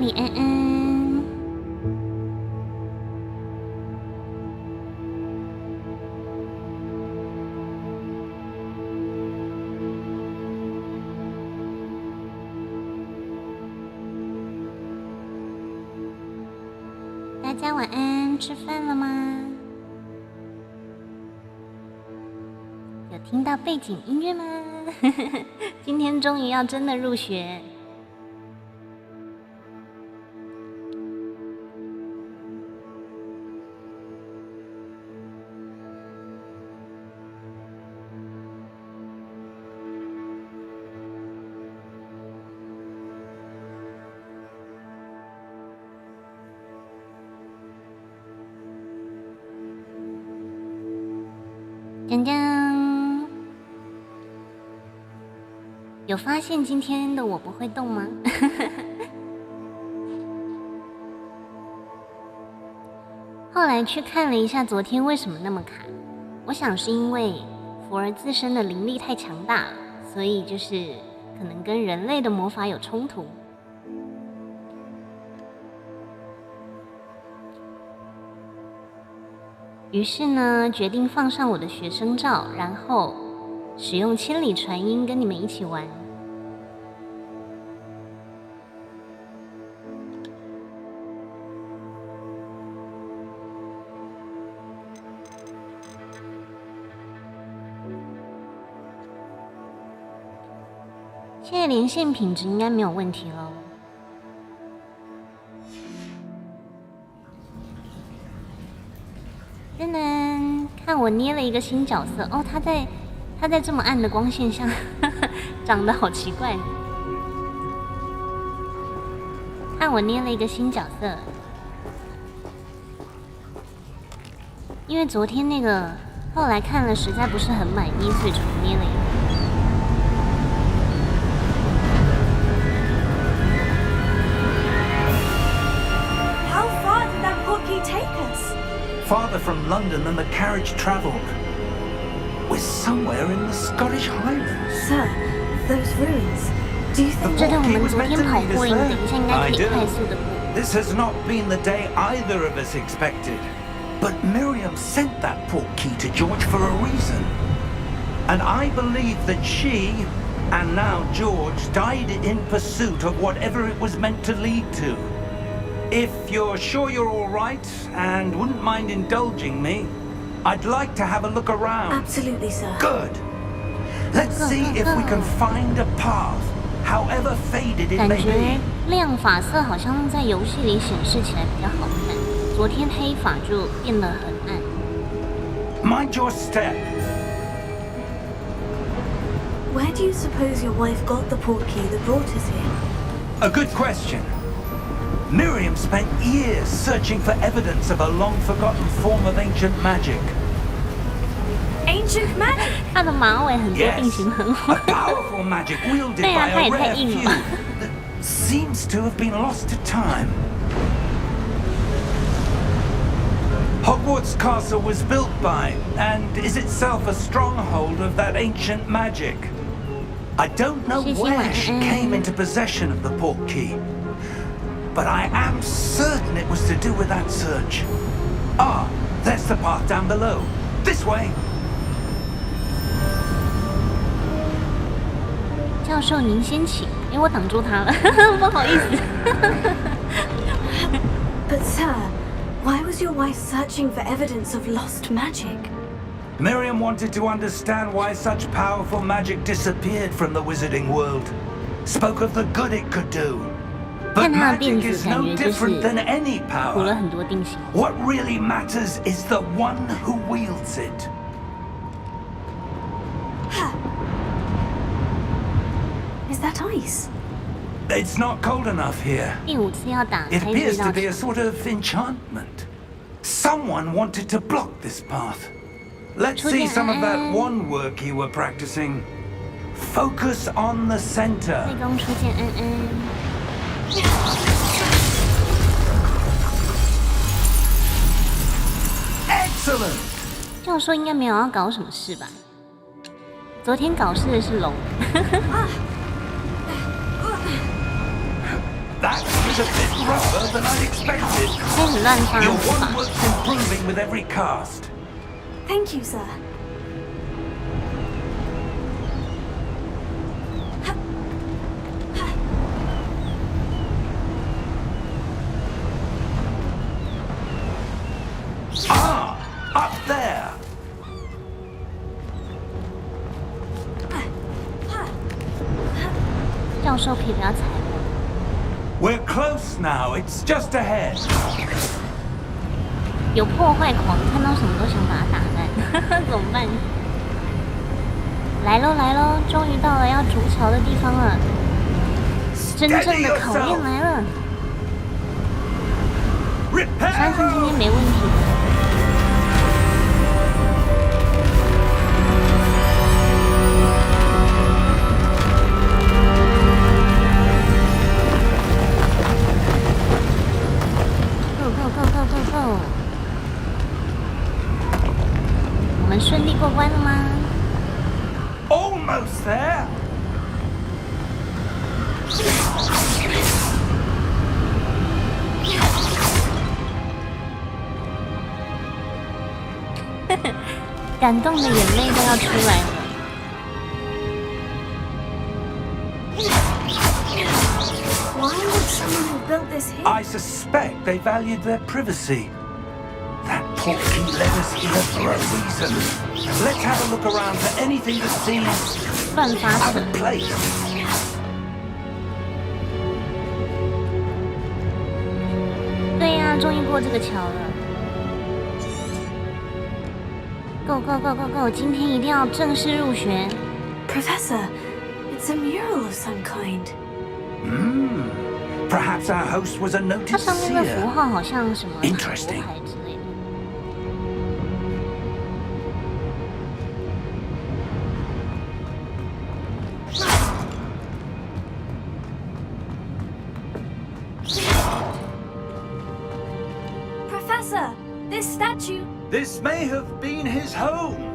里安安。大家晚安，吃饭了吗？有听到背景音乐吗？今天终于要真的入学。讲讲，有发现今天的我不会动吗？后来去看了一下昨天为什么那么卡，我想是因为福儿自身的灵力太强大了，所以就是可能跟人类的魔法有冲突。于是呢，决定放上我的学生照，然后使用千里传音跟你们一起玩。现在连线品质应该没有问题咯。噔噔，看我捏了一个新角色哦，他在这么暗的光线下，长得好奇怪。看我捏了一个新角色，因为昨天那个后来看了实在不是很满意，所以重捏了一个。How far did that portkey take us? Farther from London than the carriage travelled. We're somewhere in the Scottish Highlands. Sir, those ruins. Do you think 这段我 Portkey 们 was 昨 meant 天 to 跑 lead 过 us 了， there. 等一下应该可 I 以 do. 快速的过。 This has not been the day either of us expected. But Miriam sent that portkey to George for a reason. And I believe that she, and now George, died in pursuit of whatever it was meant to lead to. If you're sure you're all right and wouldn't mind indulging me, I'd like to have a look around. Absolutely, sir. Good. Let's see if we can find a path, however faded it 感 may 觉 be. 亮发色好像在游戏里显示起来比较好看，昨天黑发就变得很暗。Mind your step. Where do you suppose your wife got the portkey that brought us here? A good question. Miriam spent years searching for evidence of a long-forgotten form of ancient magic. Ancient magic? 她的马尾很多 Yes, 定型很好 a。powerful magic wielded 对啊， by 她 a 也太 rare 硬 few 了。 that seems to have been lost to time. Hogwarts Castle was built by, and is itself a stronghold of that ancient magic. I don't know 谢谢 where 晚 she 安。 came into possession of the portkey, but I am certain it was to do with that search. Ah, there's the path down below. This way. 教授您先请，我挡住他了，不好意思。 But, sir, why was your wife searching for evidence of lost magic? Miriam wanted to understand why such powerful magic disappeared from the wizarding world. Spoke of the good it could do. 看 But 他的辫 magic 子， is 感 no 觉就是 different than any 涂了 power. 很多定型。 What really matters is the one who wields it. Is that ice? It's not cold enough here. 第5次要打 It 开这 appears 道 to be a 墙， sort of enchantment. Someone wanted to block this path. Let's see some of that wand work you were practicing. Focus on the 内 center. 宫初见安安。 Excellent. 教授应该没有要搞什么事吧？昨天搞事的是龙。 That's the a bit rougher than I'd expected. 开始乱发 Your 法。 one work's improving with every cast. Thank you, sir. Ah, up there. 教授可以不要踩我。 We're close now. It's just ahead. 有破坏狂，看到什么都想把它打烂，怎么办？来喽来喽，终于到了要筑桥的地方了，真正的考验来了。我相信今天没问题的。 我们顺利过关了吗？ Almost there. 感动的眼泪都要出来了。 Why would someone have built this here? I suspect they valued their privacy. That portkey led us here for a reason. Let's have a look around for anything that seems 乱发 out 扯。 of place. 对呀、终于过这个桥了。Go go go go go！ 今天一定要正式入学。 Professor, it's a mural of some kind. Perhaps our host was a 它 noted 上面的符 seer. 号好像什么塔罗 Interesting. 牌之类的。 Professor, this statue. This may have been his home.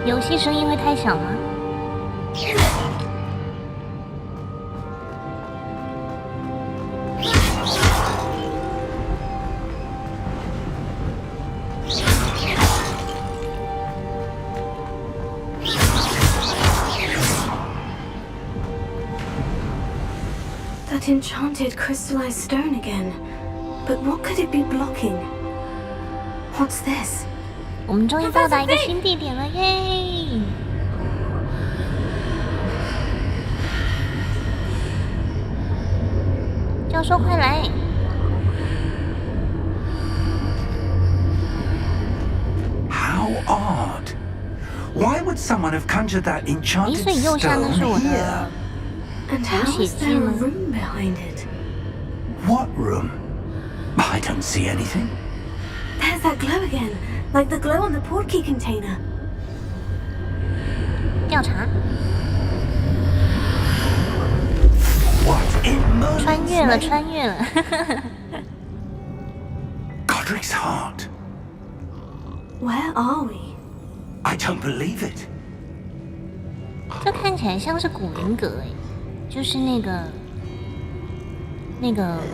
游戏声音会太小吗？ That enchanted crystallized stone again. But what could it be blocking? What's this? 我们终于到达一个新地点了，耶！教授，快来！ How odd. Why would someone have conjured that 诶， enchanted 所以右下那是我 stone 的 here? And how is there a 吗？ room behind it? What room? I don't see anything. There's that glow again, like the glow on the portkey container. 调查， What in 穿 Merlin's 越了， name? 穿越了。 Godric's heart. Where are we? I don't believe it. 这看起来像是古灵阁哎，就是那个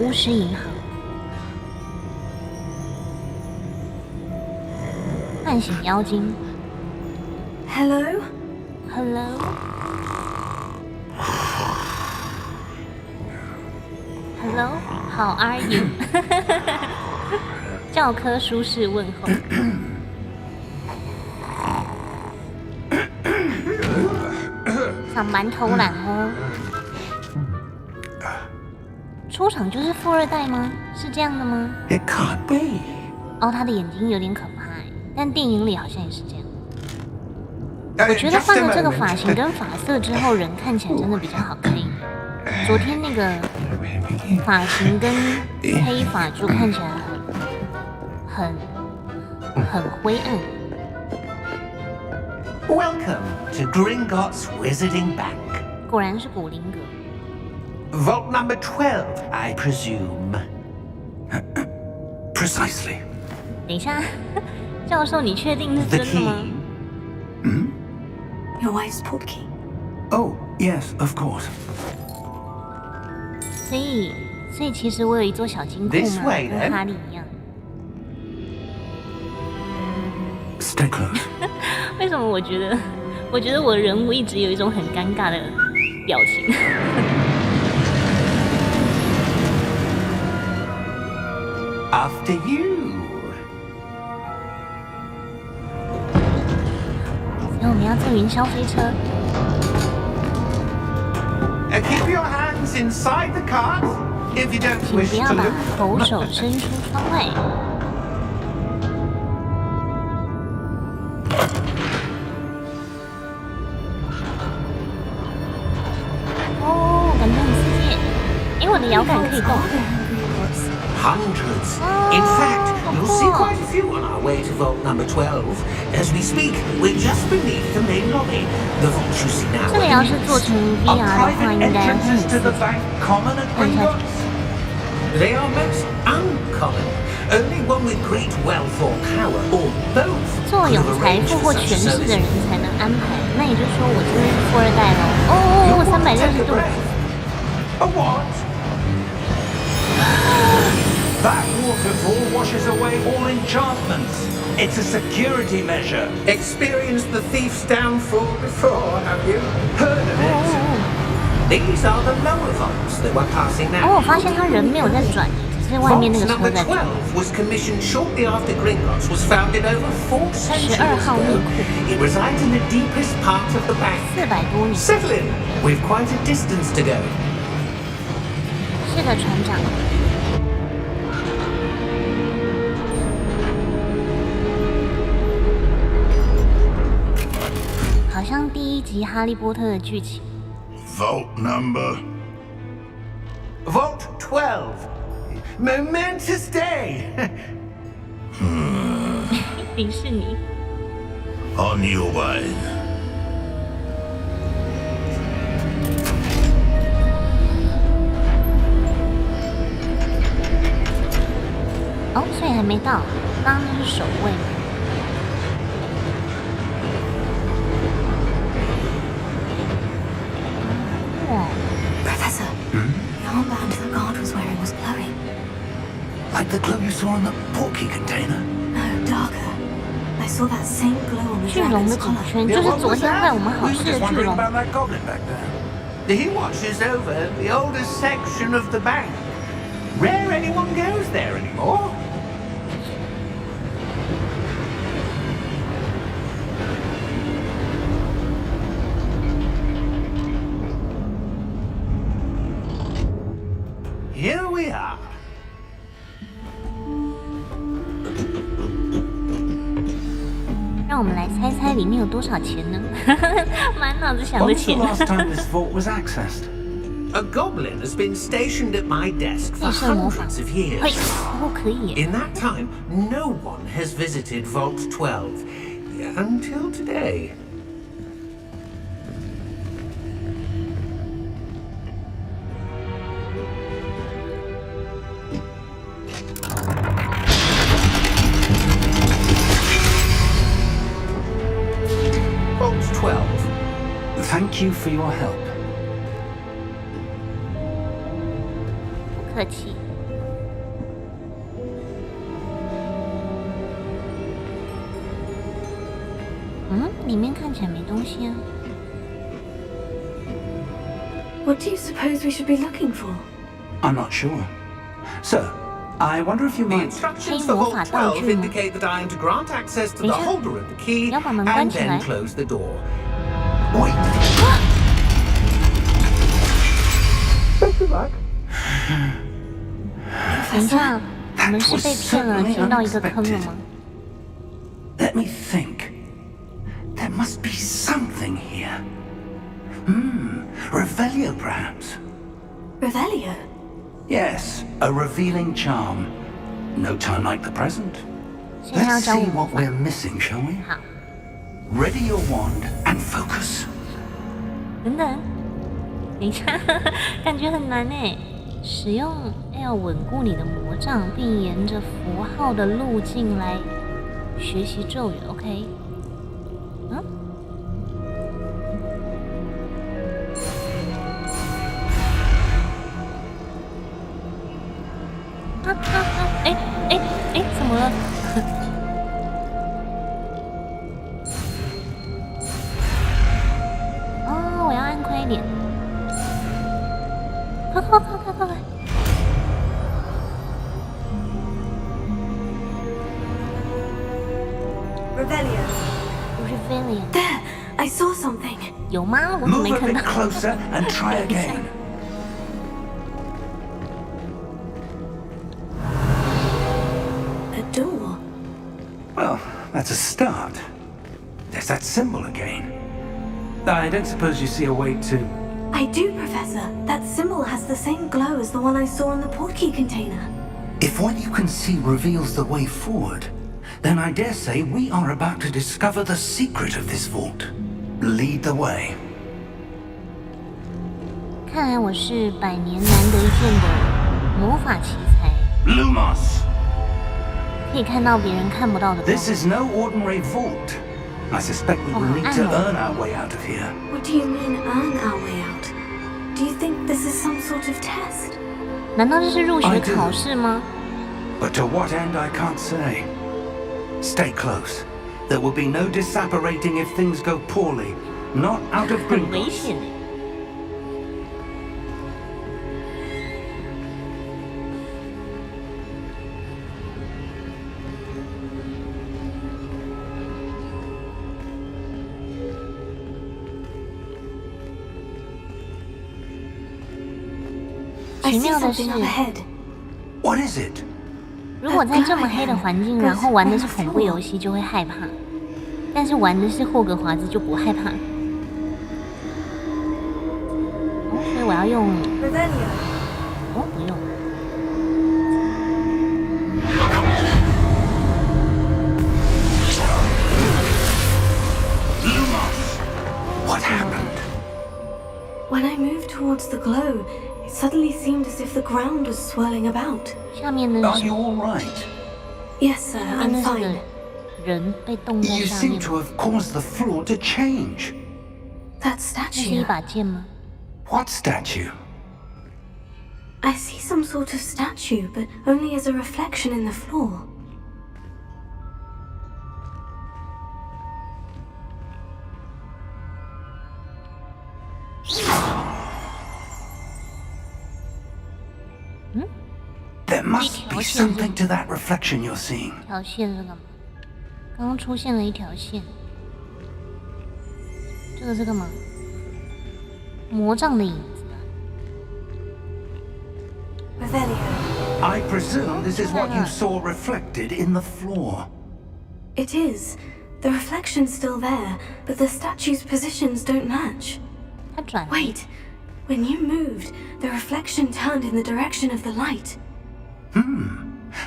巫师银行，唤醒妖精。 Hello? Hello， Hello，How are you？ 教科书式问候。想馒头懒哦。出场就是富二代吗？是这样的吗？ It can't be. 哦，他的眼睛有点可怕哎，但电影里好像也是这样。我觉得 Just 换 a 了这个 moment. 发型跟发色之后，人看起来真的比较好看一点。昨天那个发型跟黑发就看起来很灰暗。 Welcome to Gringotts Wizarding Bank. 果然是古灵阁。 Vault number 12, I presume. Precisely. 等一下，教授，你确定是 The 真的吗？ key? Your wife's portkey. Oh, yes, of course. 所以其实我有一座小金库 This 嘛， way, 跟 then. 哈利一样。Stay close. 为什么我觉得我的人物一直有一种很尴尬的表情？After you. 所以我们要坐云霄飞车。Keep your hands inside the cart if you don't 请 wish 不要 to 把 look. 狗手伸出窗外。哦，感觉很刺激。诶，我的摇杆可以动。 Hundreds. In fact, you'll see quite a few on our way to vault number 12. As we speak, we're just beneath the main lobby. The vault you see now. 这个要是做成 Are VR 的话， private 应该很 entrances 刺 to 激。 the bank common at 看下去。 Gringotts? They are most uncommon. Only one with great wealth or power, or both, 坐 could 拥 have 财 arranged 富 for 或 such 权 a 势的 service. 人才能安排，那也就是说我真的是富二代喽。哦You want to ，360 take a 度。 breath? A what? That waterfall washes away all enchantments. It's a security measure. Experienced the thief's downfall before, have you? Heard of it? These are the lower vaults that we're passing 哦，我 now. 发现他人没有在转，只是外面那 Vault 个车 number 在转。 12 was commissioned shortly after Gringotts was founded over 4 centuries 号密 ago. 库 It resides in the deepest part of the bank. 400多年。 Settle in. We've quite a distance to go. 是的，船长。好像第一集《哈利波特》的剧情。 Vault number. Vault 12. Momentous day. 迪士尼。 On your way. 哦，所以还没到，刚刚那是守卫。 哇， Professor, the armband the guard was wearing was glowing. Like the glow you saw in the portkey container. No, darker. I saw that same glow on the 巨龙的 dragon's 颈 collar. 圈，就是昨天害我们好 We 事 were 的 just 巨 wondering 龙。 about that goblin back there. He watches over the oldest section of the bank. Rare anyone goes there anymore. Here we are. 让我们来猜猜里面有多少钱呢？满脑子想 When 的 was the 钱。 last time this vault was accessed? A goblin has been stationed at my desk for 地射魔法。 hundreds of 嘿， years. 哦，可以耶。 In that time, no one has visited Vault 12 until today. Vault 12. Thank you for your help. 不客气。嗯，里面看起来没东西啊。 What do you suppose we should be looking for? I'm not sure. Sir, I wonder if you The might... instructions Hey, for 魔法 Vault 道 12具吗？ indicate that I am to grant access to the 等一下， holder of the key 你要把门关 and 起来。 then close the door. Wait. Best of luck. 等一下，我们是被骗了，进到一个坑了吗？ Let me think. There must be something here. Revelio, perhaps. Revelio? Yes, a revealing charm. No time like the present. 现在要 Let's 教我 see 魔 what 法。 we're missing, shall we? 好， Ready your wand and focus. 等等，等一下，感觉很难哎。使用 L 稳固你的魔杖，并沿着符号的路径来学习咒语。OK，嗯，怎么了？哦，我要按快一点。快！Revelio. There, I saw something. 有吗？我怎么 Move 没 a 看 bit 到？ closer and try again. A door. Well, that's a start. There's that symbol again. I don't suppose you see a way to... I do, Professor. That symbol has the same glow as the one I saw in the portkey container. If what you can see reveals the way forward, then I dare say we are about to discover the secret of this vault. Lead the way. 看来我是百年难得一见的魔法奇才， Lumos! 可以看到别人看不到的光。 This is no ordinary vault. I suspect we will need to earn our way out of here. What do you mean, earn our way out? Do you think this is some sort of test? 难道这是入学 I do. 考试吗？ But to what end, I can't say. Stay close. There will be no disapparating if things go poorly. Not out of 很危 Gringotts. 险欸。I 奇 see 妙的是 something，up ahead. What is it? 如果在这么黑的环境，然后玩的是恐怖游戏，就会害怕；但是玩的是霍格华兹，就不害怕。哦，所以我要用 Revelio. 哦，不用。 Lumos! What happened? When I moved towards the glow, it suddenly seemed as if the ground was swirling about. 下面的 Are 是 you all right? Yes, sir, 下面 I'm 的是 fine. 个人被冻在 You 上 seem 面， to have caused the floor to change. That 这是一 statue. 把剑吗？ What statue? I see some sort of statue, but only as a reflection in the floor. There must be something to that reflection you're seeing. 这条线是干嘛？刚刚出现了一条线，这个是干嘛？魔杖的影子啊。 Revelio. I presume this is what you saw reflected in the floor. It is. The reflection's still there, but the statue's positions don't match. 它转了 Wait. When you moved, the reflection turned in the direction of the light.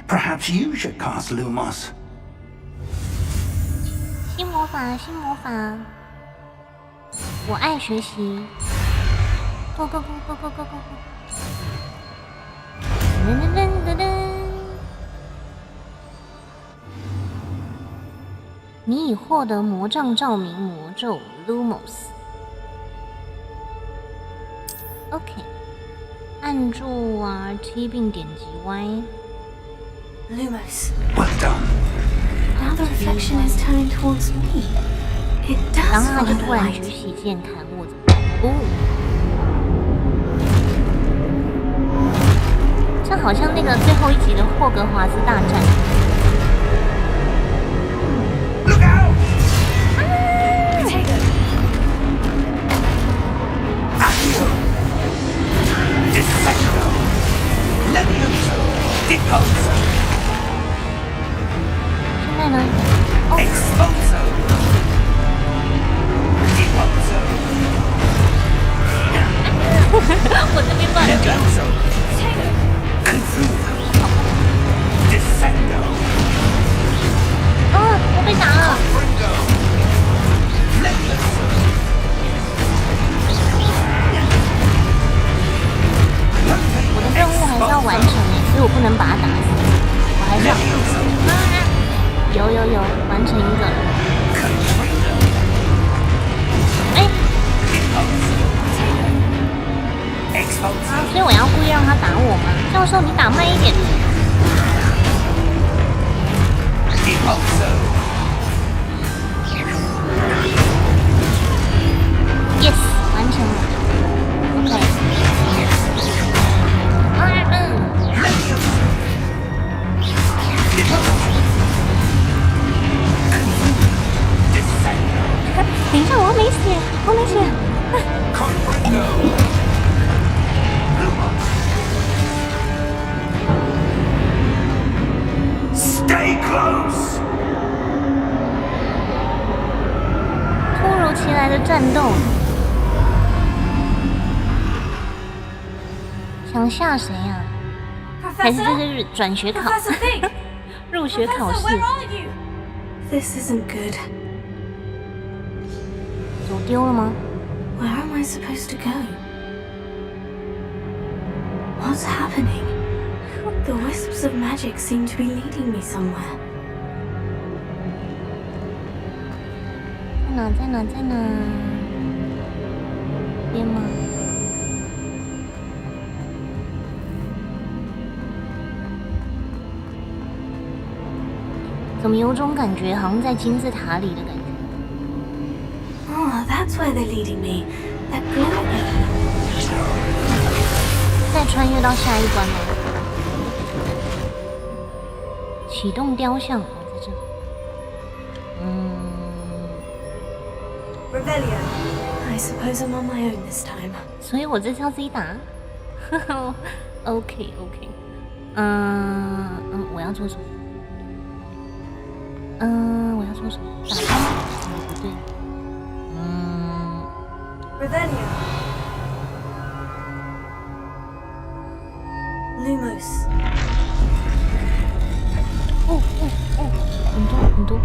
Perhaps you should cast Lumos. 新魔法，新魔法，我爱学习。Go go go go go go go go！ 噔噔噔噔噔！你已获得魔杖照明魔咒 Lumos。OK， 按住 RT 并点击 Y。 Lumos. Well done. Now the reflection is turning towards me. It 然 does 后他 follow 就 the 突然 light. 举起剑砍我。哦，这好像那个最后一集的霍格华兹大战。 Look out! Accio! Dissecto! Levioso! Deposo! 现在呢？ Exposo! Deposo! 我这边乱转。 Levioso! Confuso! Dissecto! 哦，我被打了。 Fringo! Levioso! 我的任务还是要完成诶，所以我不能把他打死，我还是要。有，完成一个。哎，所以我要故意让他打我吗？教授，你打慢一点。来的战斗，想吓谁啊？还是这是转学考？入学考试。This isn't good. 走丢了吗？ Where am I supposed to go? What's happening? The wisps of magic seem to be leading me somewhere. 在哪？边吗？怎么有种感觉，好像在金字塔里的感觉？ Oh, that's where they're leading me. That glowing. 再穿越到下一关吗？启动雕像，在这里。Revelio. I suppose I'm on my own this time. 所以我这次要自己打。OK。我要做什么？我要做什么？打开？不对。Revelio. Lumos. 很多。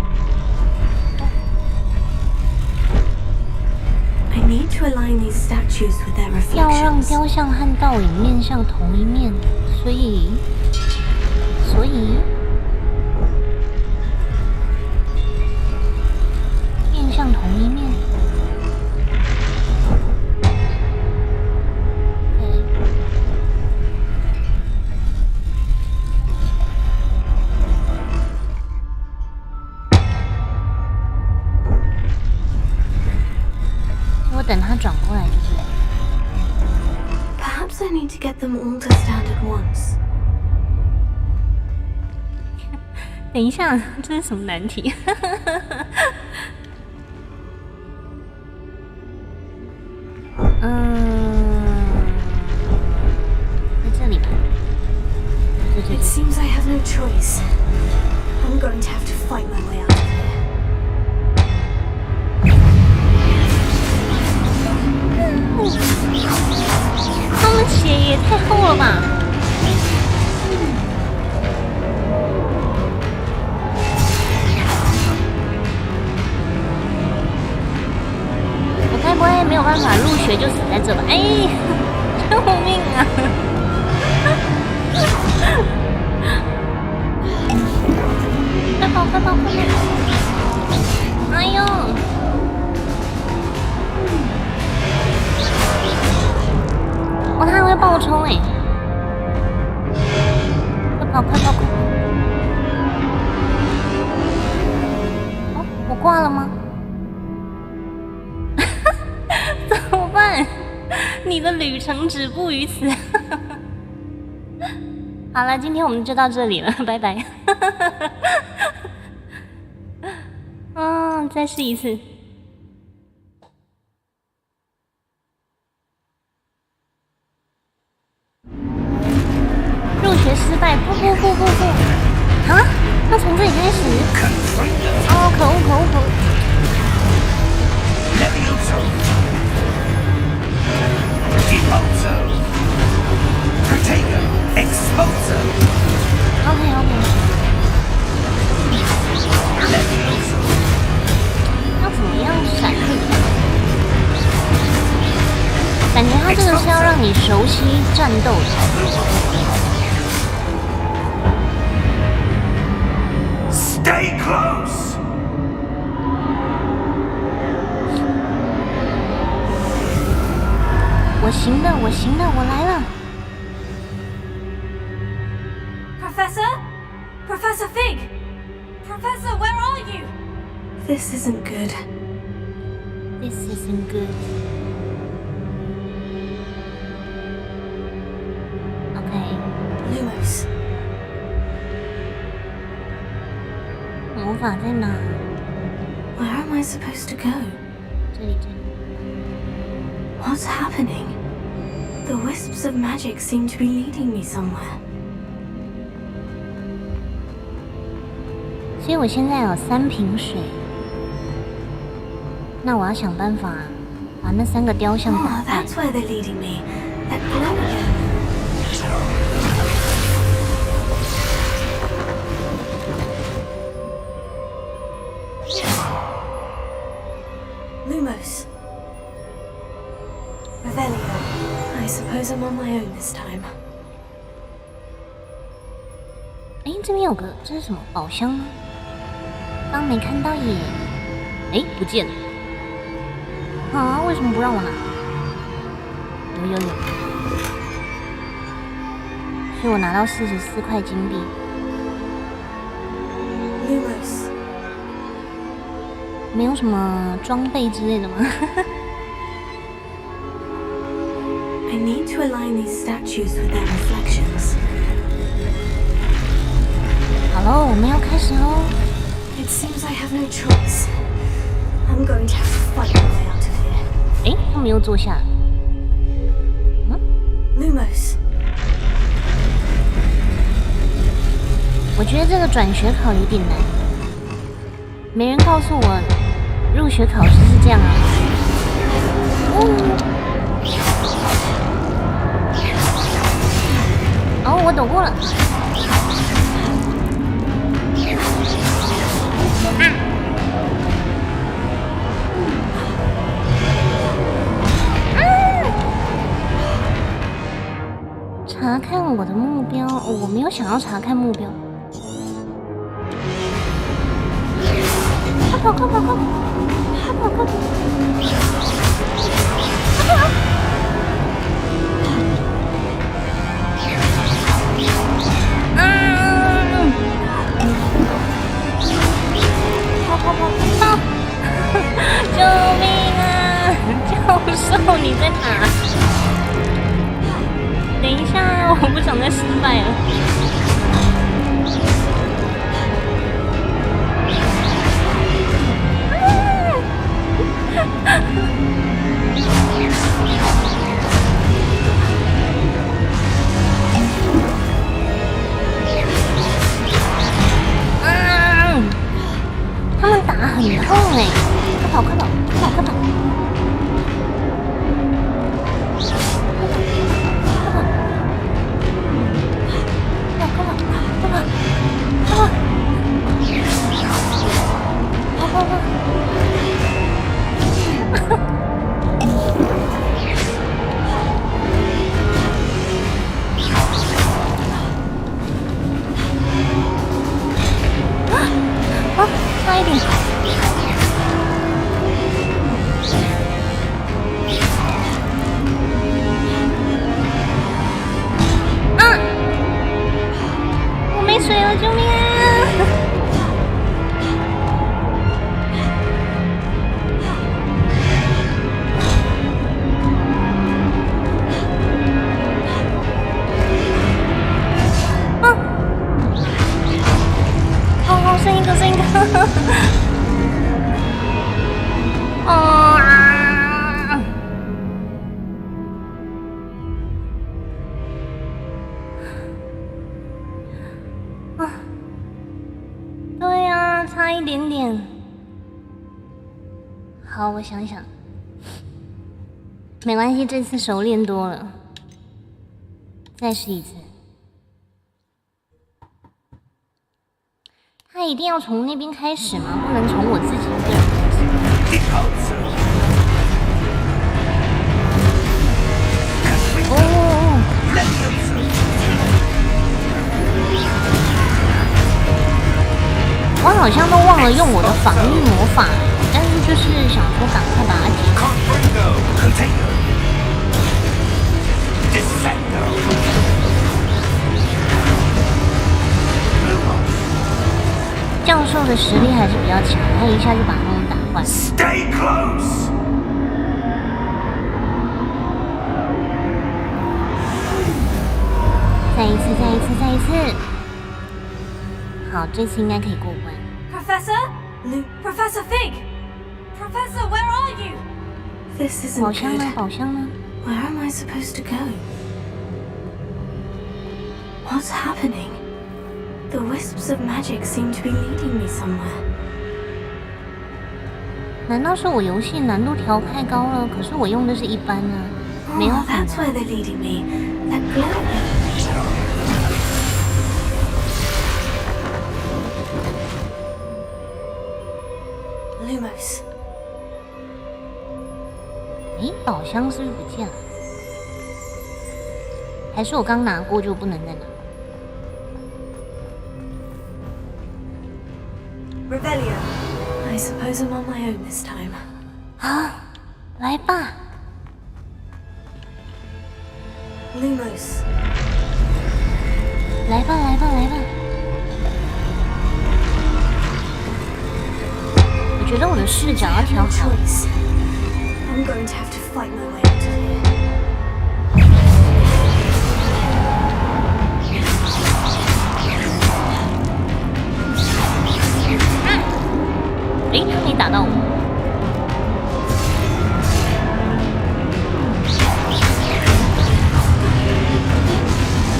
I need to align these statues with their 要让 reflections. 雕像和倒影面向同一面，所以面向同一面。我等它转过来就对了。 Perhaps I need to get them all to stand at once. 等一下，这是什么难题？在这里吧。对。 It seems I have no choice. I'm going to have to fight my way out of here. 他们血也太厚了吧！我该不会没有办法入学就死在这吧？哎，救命啊！快跑！哎呦！ 哦，他还会爆冲哎！快跑！哦，我挂了吗？怎么办？你的旅程止步于此。好了，今天我们就到这里了，拜拜。再试一次。入学失败，不！啊？要从这里开始？哦，可恶！ 要怎么样闪？感觉它这个是要让你熟悉战斗的。 Stay close! 我行的，我来了。 Professor Fig! Professor, where are you? This isn't good. This isn't good. Okay. Lumos. 魔法在哪？ Where am I supposed to go? 这里。 What's happening? The wisps of magic seem to be leading me somewhere. 所以我现在有3瓶水。那我要想办法把那3个雕像打败。 That's where they're leading me. That glow again. Lumos. Revelio. I suppose I'm on my own this time. 哎，这边有个，这是什么宝箱吗？刚没看到耶。哎，不见了。啊，为什么不让我拿？有。所以我拿到44块金币。Lumos. 没有什么装备之类的吗？ I need to align these statues with their reflections. 好喽，我们要开始喽。 It seems I have no choice. I'm going to have to fight my way out of here. 哎，他们又坐下了。Lumos. 我觉得这个转学考有点难，没人告诉我入学考试是这样啊。哦，我躲过了。查看我的目标，我没有想要查看目标。快跑！跑！救命啊！教授，你在哪？等一下，我不想再失败了。他们打很痛哎！快跑！差一点。啊！我没水了，救命啊！剩一个。对呀，差一点点。好，我想想，没关系，这次熟练多了。再试一次。他一定要从那边开始吗？不能从我自己一个人开始。哦，我好像都忘了用我的防御魔法，但是就是想说赶快把它解开。教授的实力还是比较强，他一下就把他们打坏。Stay close. 再一次。好，这次应该可以过关。Professor? Professor Fig? Professor, where are you? This isn't 宝箱呢？ good. 宝箱呢？ Where am I supposed to go? What's happening? The wisps of magic seem to be leading me somewhere. 难道是我游戏难度调太高了？可是我用的是一般啊，没有 Oh, 很 that's 难。 where they're leading me. That glow. Lumos. 诶，宝箱是不是不见了？还是我刚拿过就不能再拿？ Revelio. I suppose I'm on my own this time. 好，来吧。 Lumos. 来吧，来吧，来吧！我觉得我的视角要 I have 调 no 好。 choice. I'm going to have to fight my way out of here. 诶，他没打到我。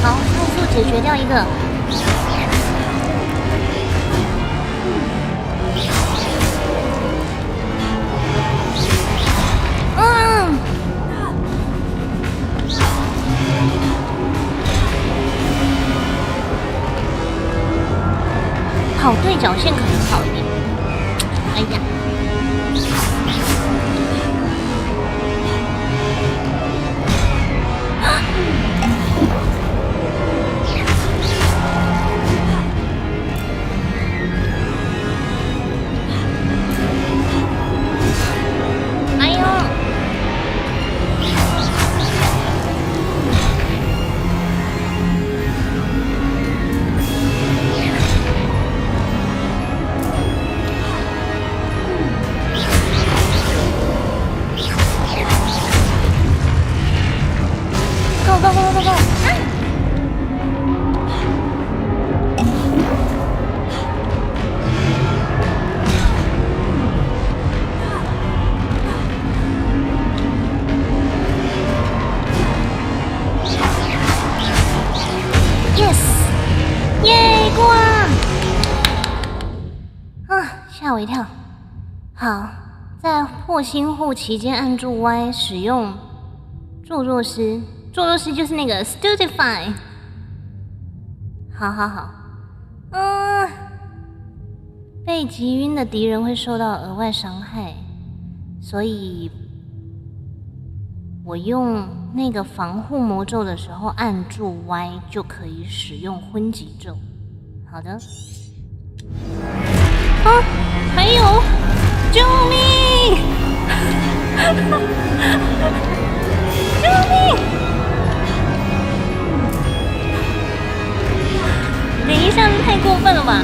好，快速解决掉一个。嗯。跑对角线可能好一点。哎呀！哎呦！Go go go go go！ Yes！ 耶，过啊！啊，吓我一跳。好，在破新户期间按住 Y 使用著作师。做作师就是那个 Stupefy。好好好，被击晕的敌人会受到额外伤害，所以我用那个防护魔咒的时候按住 Y 就可以使用昏击咒。好的。啊，还有，救命！救命！等一下，太过分了吧！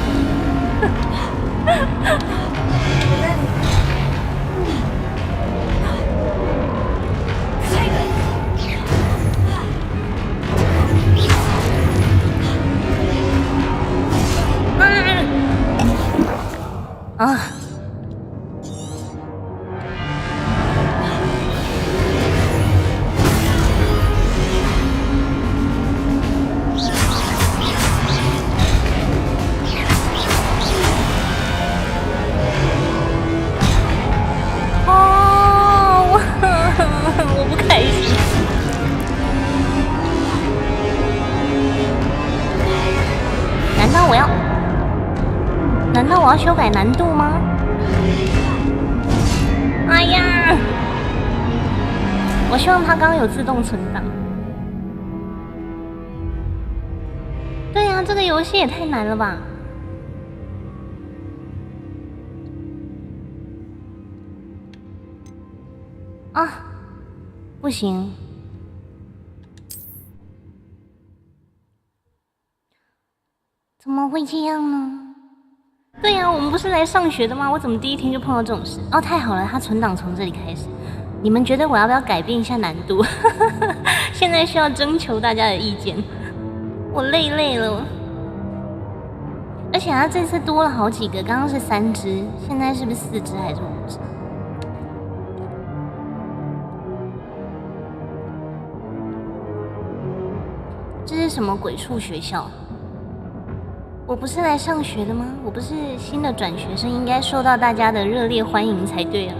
啊！我不开心。难道我要修改难度吗？哎呀！我希望它刚刚有自动存档。对呀，这个游戏也太难了吧！啊，不行。怎么会这样呢？对呀，我们不是来上学的吗？我怎么第一天就碰到这种事？哦，太好了，它存档从这里开始。你们觉得我要不要改变一下难度？现在需要征求大家的意见。我累了，而且它这次多了好几个，刚刚是3只，现在是不是4只还是5只？这是什么鬼畜学校？我不是来上学的吗？我不是新的转学生，应该受到大家的热烈欢迎才对啊！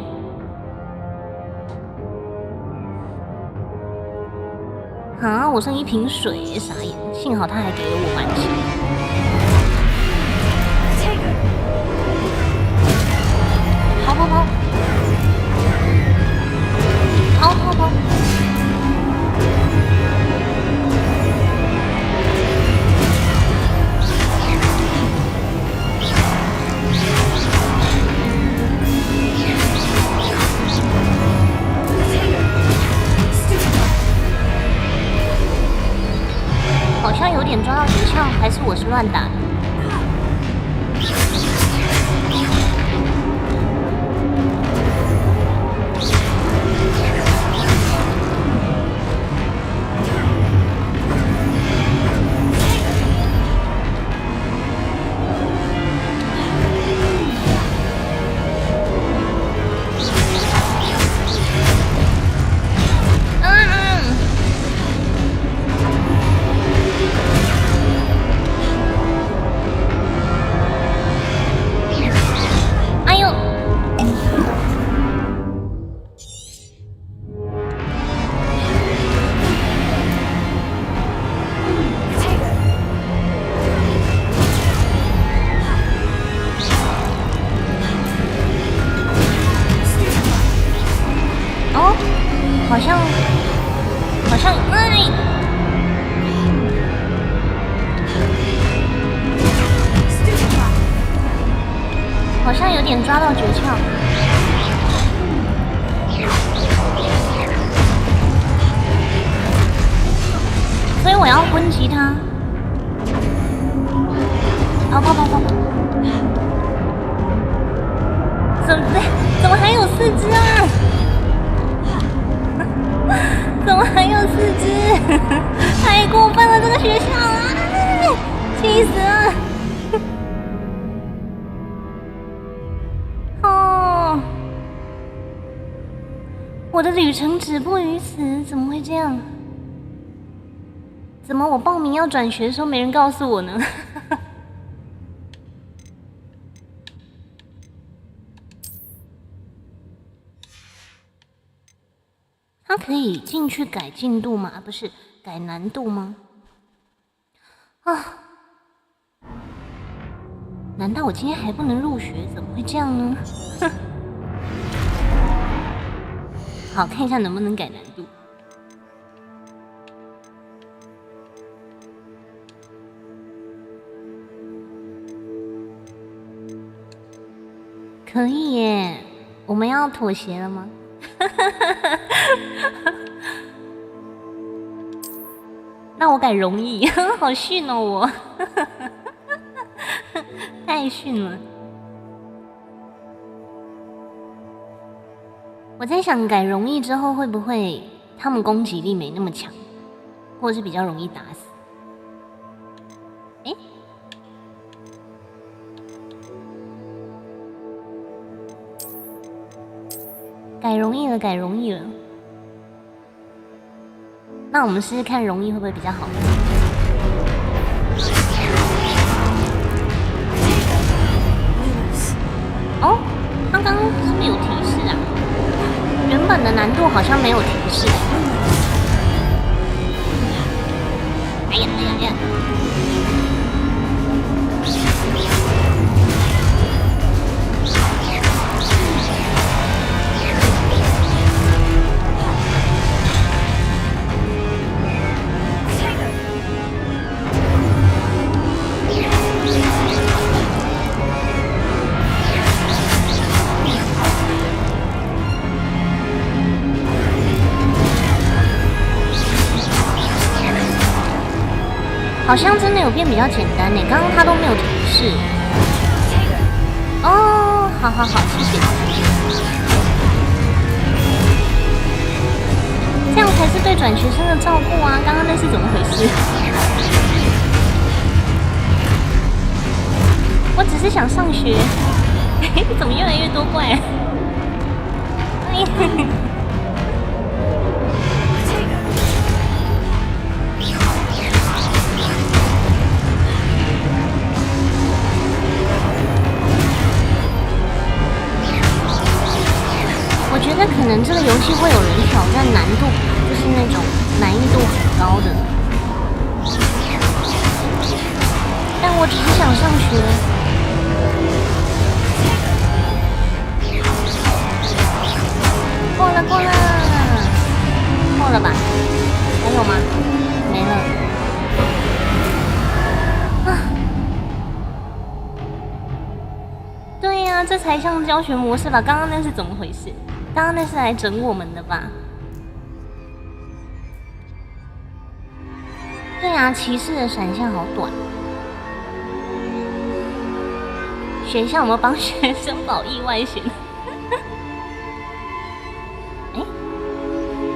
啊，我剩一瓶水，傻眼！幸好他还给了我满钱。跑跑跑！跑跑跑！好像有点抓到诀窍，还是我是乱打的？好像有点抓到诀窍，所以我要攻击他。跑跑跑跑跑！怎么还有4只啊？怎么还有4只？太过分了，这个学校啊！气死了！哦，我的旅程止步于此，怎么会这样？怎么我报名要转学的时候没人告诉我呢？他可以进去改进度吗？不是改难度吗？啊！难道我今天还不能入学？怎么会这样呢？好，看一下能不能改难度。可以耶，我们要妥协了吗？那我改容易，好逊哦我，太逊了。我在想改容易之后会不会他们攻击力没那么强，或者是比较容易打死？诶，改容易了，改容易了。那我们试试看容易会不会比较好？哦，刚刚是不是有提示啊？原本的难度好像没有提示。哎呀哎呀哎呀！好像真的有变比较简单呢，刚刚他都没有提示。哦，好好好，谢谢。这样才是对转学生的照顾啊！刚刚那是怎么回事？我只是想上学，怎么越来越多怪？可能这个游戏会有人挑战难度，就是那种难易度很高的。但我只是想上学。过了，过了吧？还有吗？没了。啊！对呀，这才像教学模式吧？刚刚那是怎么回事？刚刚那是来整我们的吧？对啊，骑士的闪现好短。学校有没有帮学生保意外险？哎，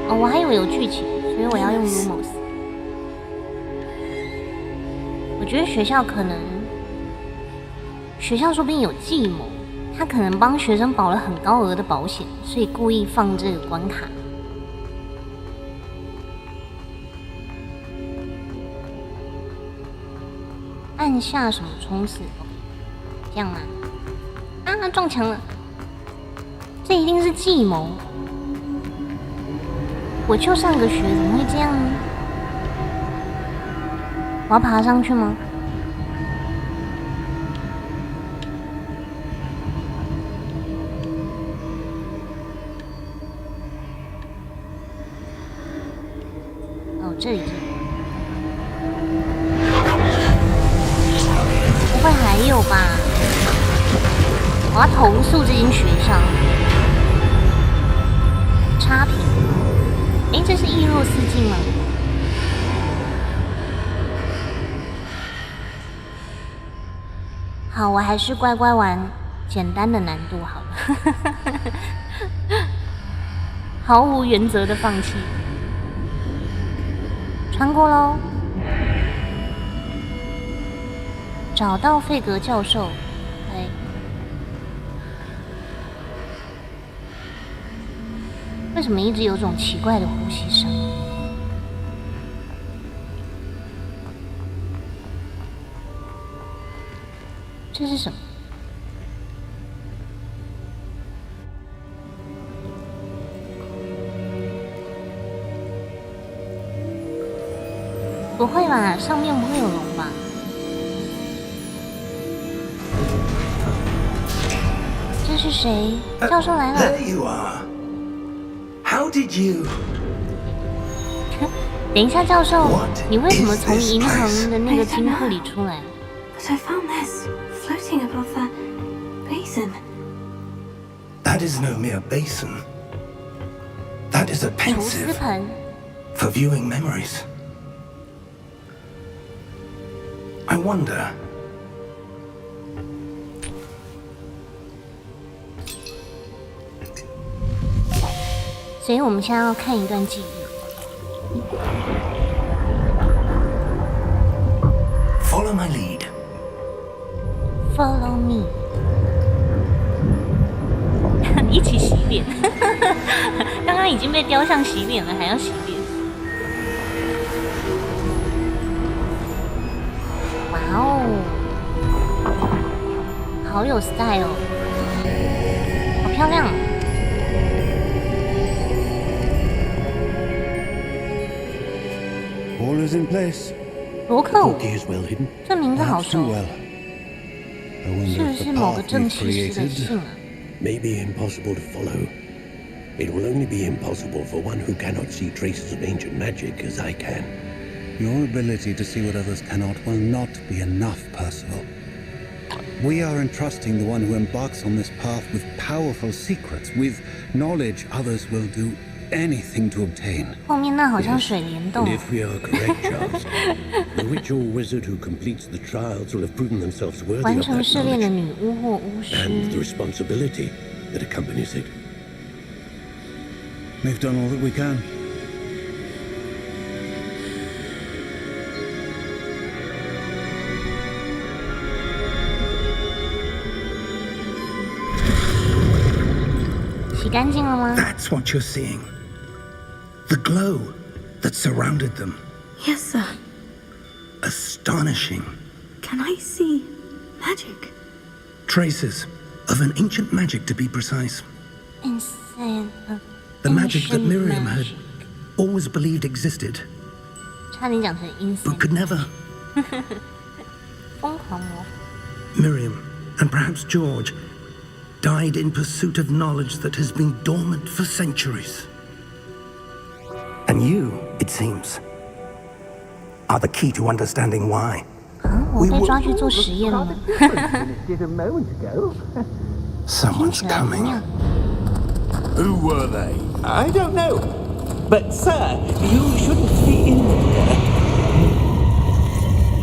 哦，我还以为有剧情，所以我要用 Lumos。我觉得学校说不定有计谋，他可能帮学生保了很高额的保险，所以故意放这个关卡。按下什么冲刺？这样吗？啊，撞墙了！这一定是计谋。我就上个学，怎么会这样呢？我要爬上去吗？哦，这里。不会还有吧？我要投诉这间学校。差评。哎，这是易若斯镜吗？好，我还是乖乖玩简单的难度好了。毫无原则的放弃。穿过喽。找到费格教授。哎。为什么一直有种奇怪的呼吸声？这是什么？不会吧？上面不会有龙吧？这是谁？教授来了。There you are. How did you? 等一下，教授，你为什么从银行的那个金库里出来 But I found this floating above that basin. That is no mere basin. That is a 储思 pensive 盆。 for viewing memories. I wonder. 所以我们现在要看一段记忆。Follow my lead. Follow me. 一起洗脸。刚刚已经被雕像洗脸了，还要洗脸。哇哦，好有 style， 好漂亮。All is in place. 罗克伍， Key is well hidden. 这名字好 Perhaps too 熟， well. I wonder 是不 if 是 the 某个 path 正 we've 气师的 created 姓啊？ may be impossible to follow. It will only be impossible for one who cannot see traces of ancient magic as I can. Your ability to see what others cannot will not be enough, Percival. We are entrusting the one who embarks on this path with powerful secrets, with knowledge others will do anything to obtain. 后面那好像水帘洞 And。if we are correct, Charles, the witch or wizard who completes the trials will have proven themselves worthy 完 of 成 that 试炼的 knowledge 女巫或巫 and the 师， responsibility that accompanies it. We've done all that we can. That's what you're seeing. The glow that surrounded them. Yes, sir. Astonishing. Can I see magic? Traces of an ancient magic, to be precise. Insane. The magic that Miriam had always believed existed, 差点讲成阴森 but could never. 疯狂魔法。 Miriam, and perhaps George, died in pursuit of knowledge that has been dormant for centuries. And you, it seems, are the key to understanding why. 我被抓去做实验了吗？ Someone's coming. Who were they? I don't know. But, sir, you shouldn't be in there.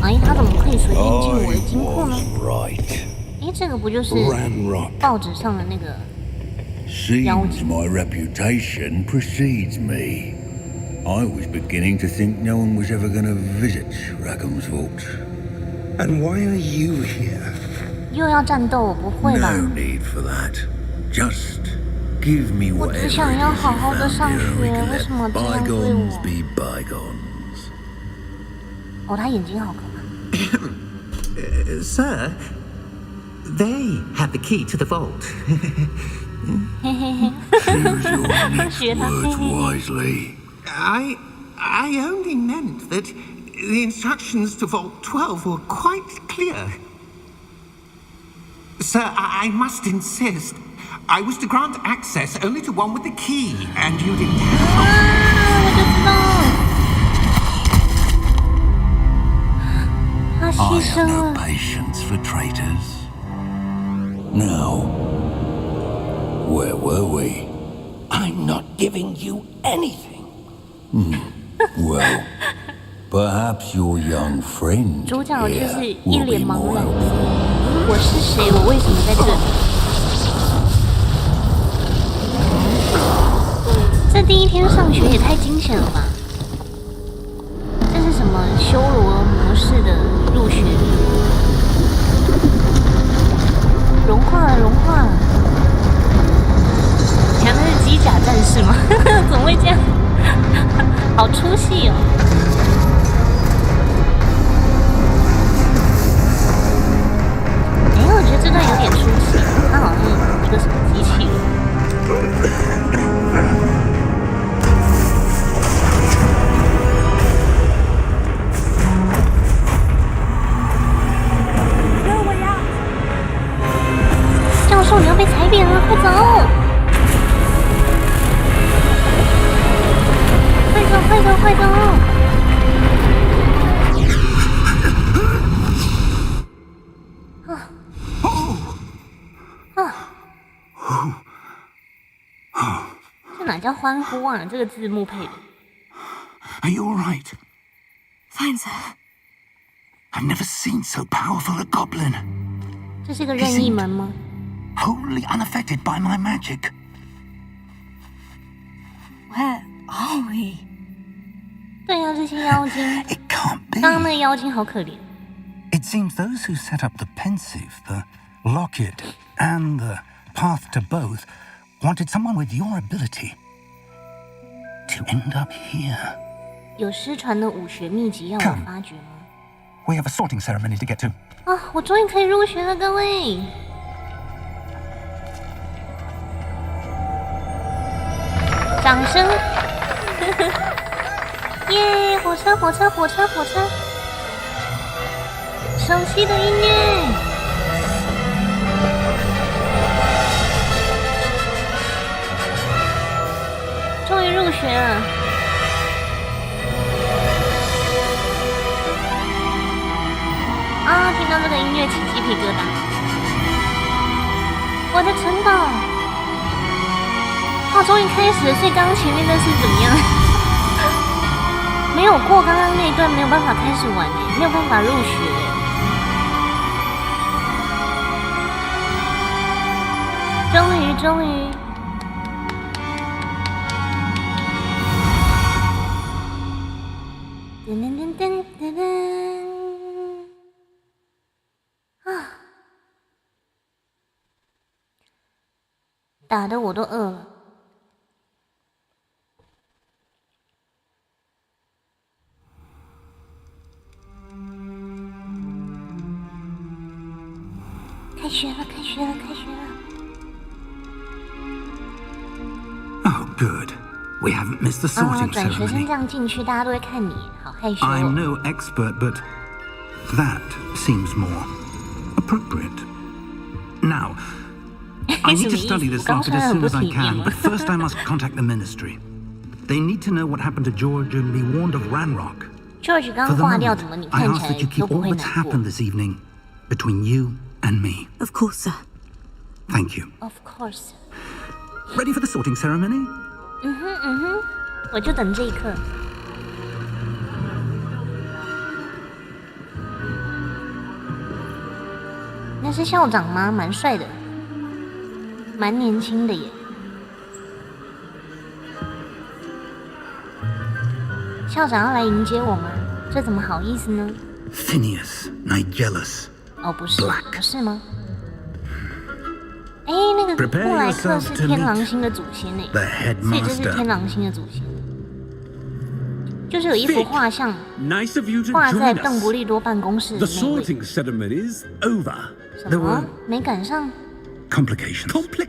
哎，他怎么可以随便进我的金库呢？ Right. 哎，这个不就是 Ramrock. 报纸上的那个？ Seems my reputation precedes me. I was beginning to think no one was ever going to visit Rackham's vault. And why are you here? 又要战斗？不会吧？ No need for that. Just give me 我 whatever 只 it is 想要 you 好好的 found 上 here. 学， We can 为什么 let 这样对 bygones 我？ be bygones. 哦，他眼睛好可怕。Sir, they have the key to the vault. 嘿嘿嘿， Choose your next 学他。 words wisely. I only meant that the instructions to Vault 12 were quite clear. Sir, I must insist. I was to grant access only to one with the key, and you didn't have. 我就知道，他 I 牺 have 牲 no 了。 patience for traitors. Now, where were we? I'm not giving you anything. Well, perhaps your young friend 主角就 here 是一 will 脸 be 茫 more 然。 helpful. 我是谁？我为什么在这里？这第一天上学也太惊险了吧！这是什么修罗模式的入学日？融化了，融化了！你看那是机甲战士吗？怎么会这样？好出戏哦！哎，我觉得这段有点出戏，他好像一个什么机器人。教授，你要被踩扁了，快走！快走，快走，快走！这哪叫欢呼啊？这个字幕配的。 Are you all right? Fine, sir. I've never seen so powerful a goblin. 这是个任意门吗？ Wholly unaffected by my magic. Where are we? 对啊，这些妖精， It can't be. 刚刚那个妖精好可怜。 It seems those who set up the pensive, the locket, and the path to both wanted someone with your ability to end up here. 有失传的武学秘籍要我发掘吗？ We have a sorting ceremony to get to. 啊，我终于可以入学了，各位！掌声！耶！火车，火车，火车，火车！熟悉的音乐。终于入学了。啊！听到这个音乐起鸡皮疙瘩。我的城堡。哦，终于开始了，所以刚刚前面那是怎么样？没有过刚刚那一段，没有办法开始玩耶，没有办法入学耶。终于。噔噔噔噔噔噔。啊！打得我都饿了。开学了！ Oh, Good. We haven't missed the sorting 转学生 ceremony. 这样进去，大家都会看你，好害羞、哦。 I'm no expert, but that seems more appropriate. Now, I need to study this locket as soon as I can, but first I must contact the ministry. They need to know what happened to George and be warned of Ranrock. George 刚 For the 挂掉，怎么 moment, 你 I 看 ask 起 that you 来 keep 都不 all 会 that's 难过 happened this evening between you and me. Of course, sir. Thank you. ？Of course。 Ready for the sorting ceremony? 我就等这一刻。那是校长吗？蛮帅的，蛮年轻的耶。校长要来迎接我吗？这怎么好意思呢？ Phineas Nigellus. 哦，不是， Black 不是吗？哎，那个 Prepare 布莱克 yourself 是 to 天 meet 狼星的祖先哎， the 所以这是 headmaster. 天狼星的祖先。就是有一幅画像 Nice of you to 挂在 join 邓布 us. 利多办公室 The 的那位。 sorting ceremony's over. 什么？没赶上？ Complications.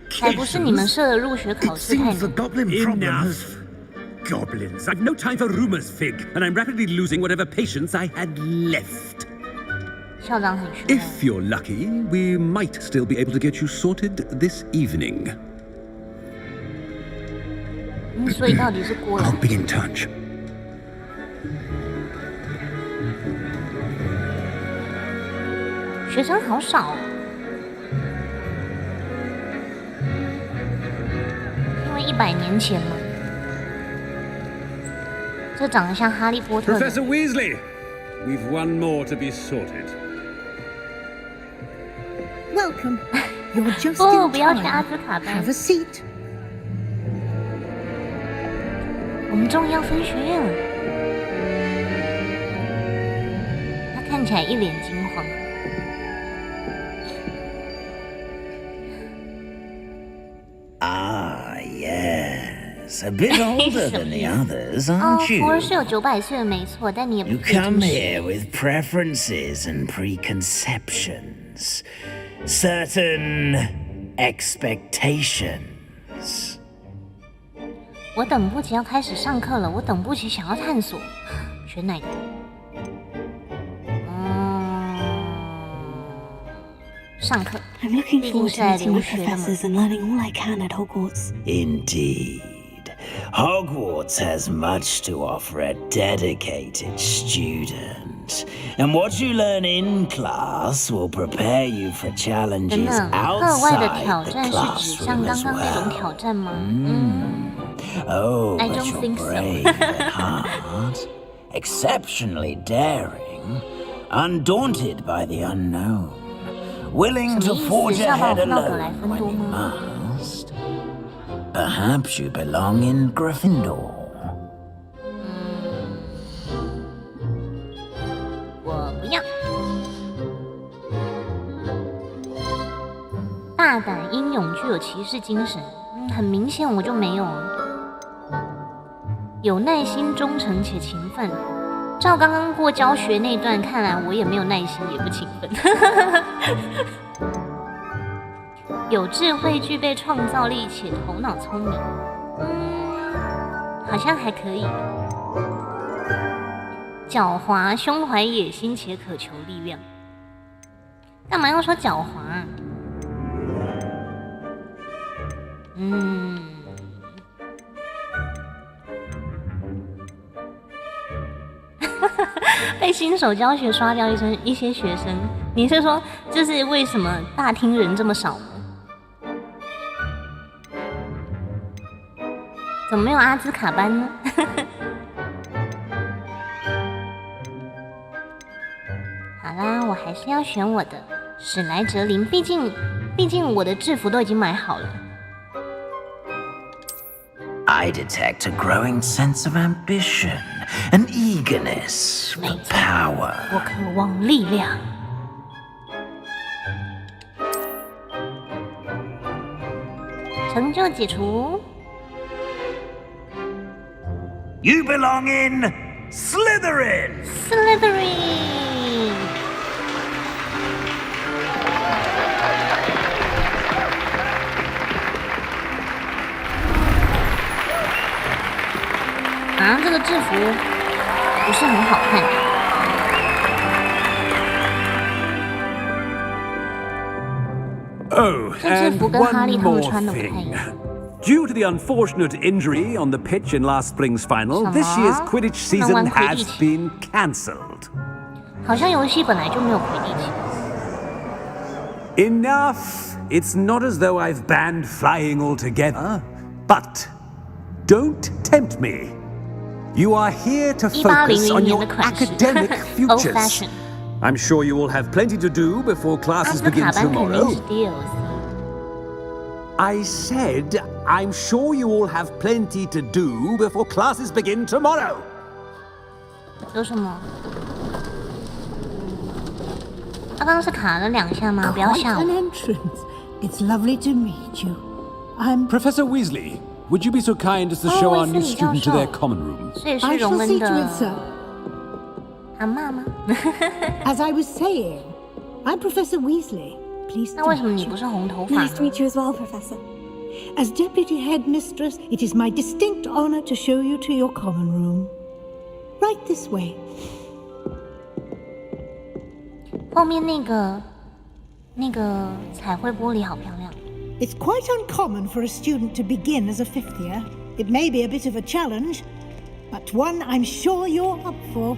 才不是你们 Complications? 社的入学考 It 试太 seems the 难。 goblin problem Enough. has... Goblins. I've no time for rumors, Fig, and I'm rapidly losing whatever patience I had left. 校长很凶。 If you're lucky, we might still be able to get you sorted this evening. 所以到底是郭 I'll 兰？ be in touch. 学生好少哦。因为100年前嘛。这长得像哈利波特的。 Professor Weasley, we've one more to be sorted. Welcome. You're just 不， in 不要去阿 time. 兹卡班 Have a。seat. 我们终于要分学院了。他看起来一脸惊慌。Ah, yes. A bit older than the others, 哦， aren't 福尔 you? 是有900岁的，没错，但你也不 You 毕竟 come 是 here with preferences and preconceptions, certain expectations. 我等不及要开始上课了，我等不及想要探索。选哪个？上课。 I'm looking 毕竟 forward 是 to 来 meeting 留 my 学的嘛。 professors and learning all I can at Hogwarts. Indeed. Hogwarts has much to offer a dedicated student. And what you learn in class will prepare you for 等 challenges 等，课外的 outside 挑 the 战是指像 classroom 刚 as 刚那种 well. 挑战吗？ Oh, I but don't you're think so. brave at heart, exceptionally daring, undaunted by the unknown, willing 什 to 么意 forge 思？是要把我 ahead 分到格莱 alone 芬 when 多 you 吗？ must. Perhaps you belong in Gryffindor. 我不要。大胆英勇，具有骑士精神。很明显我就没有。有耐心、忠诚且勤奋。照刚刚过教学那段看来，我也没有耐心，也不勤奋。有智慧，具备创造力且头脑聪明。好像还可以。狡猾，胸怀野心且渴求力量。干嘛要说狡猾啊？被新手教学刷掉一些学生，你是说这是为什么大厅人这么少吗？怎么没有阿兹卡班呢？好啦，我还是要选我的史莱哲林，毕竟我的制服都已经买好了。I detect a growing sense of ambition, an eagerness for power. 我渴望力量。成就解除。You belong in Slytherin! Slytherin。啊，这个制服不是很好看。Oh, 这制服 and 跟哈利 one 他们 more 穿的不太一 thing. 样。 Due to the unfortunate injury on the pitch in last spring's final, this year's Quidditch season has been cancelled. 好像游戏本来就没有魁地奇。 Enough! It's not as though I've banned flying altogether. But don't tempt me. You are here to focus on your academic futures. I'm sure you will have plenty to do before classes begin tomorrow. I said, I'm sure you all have plenty to do before classes begin tomorrow. 有什么？他刚刚是卡了2下吗？不要吓我。 An entrance. It's lovely to meet you. I'm Professor Weasley, would you be so kind as to show our new student to their common room? 所以是 I 荣 shall 恩 see to 的 it, sir. 阿嬷吗？ As I was saying, I'm Professor Weasley. Pleased 那 to 为什么 meet 你 you. 不是红头发 Nice to 呢？ meet you as well, Professor. As Deputy Headmistress, it is my distinct honor to show you to your common room. Right this way. 后面那个彩绘玻璃好漂亮。 It's quite uncommon for a student to begin as a 5th year. It may be a bit of a challenge, but one I'm sure you're up for.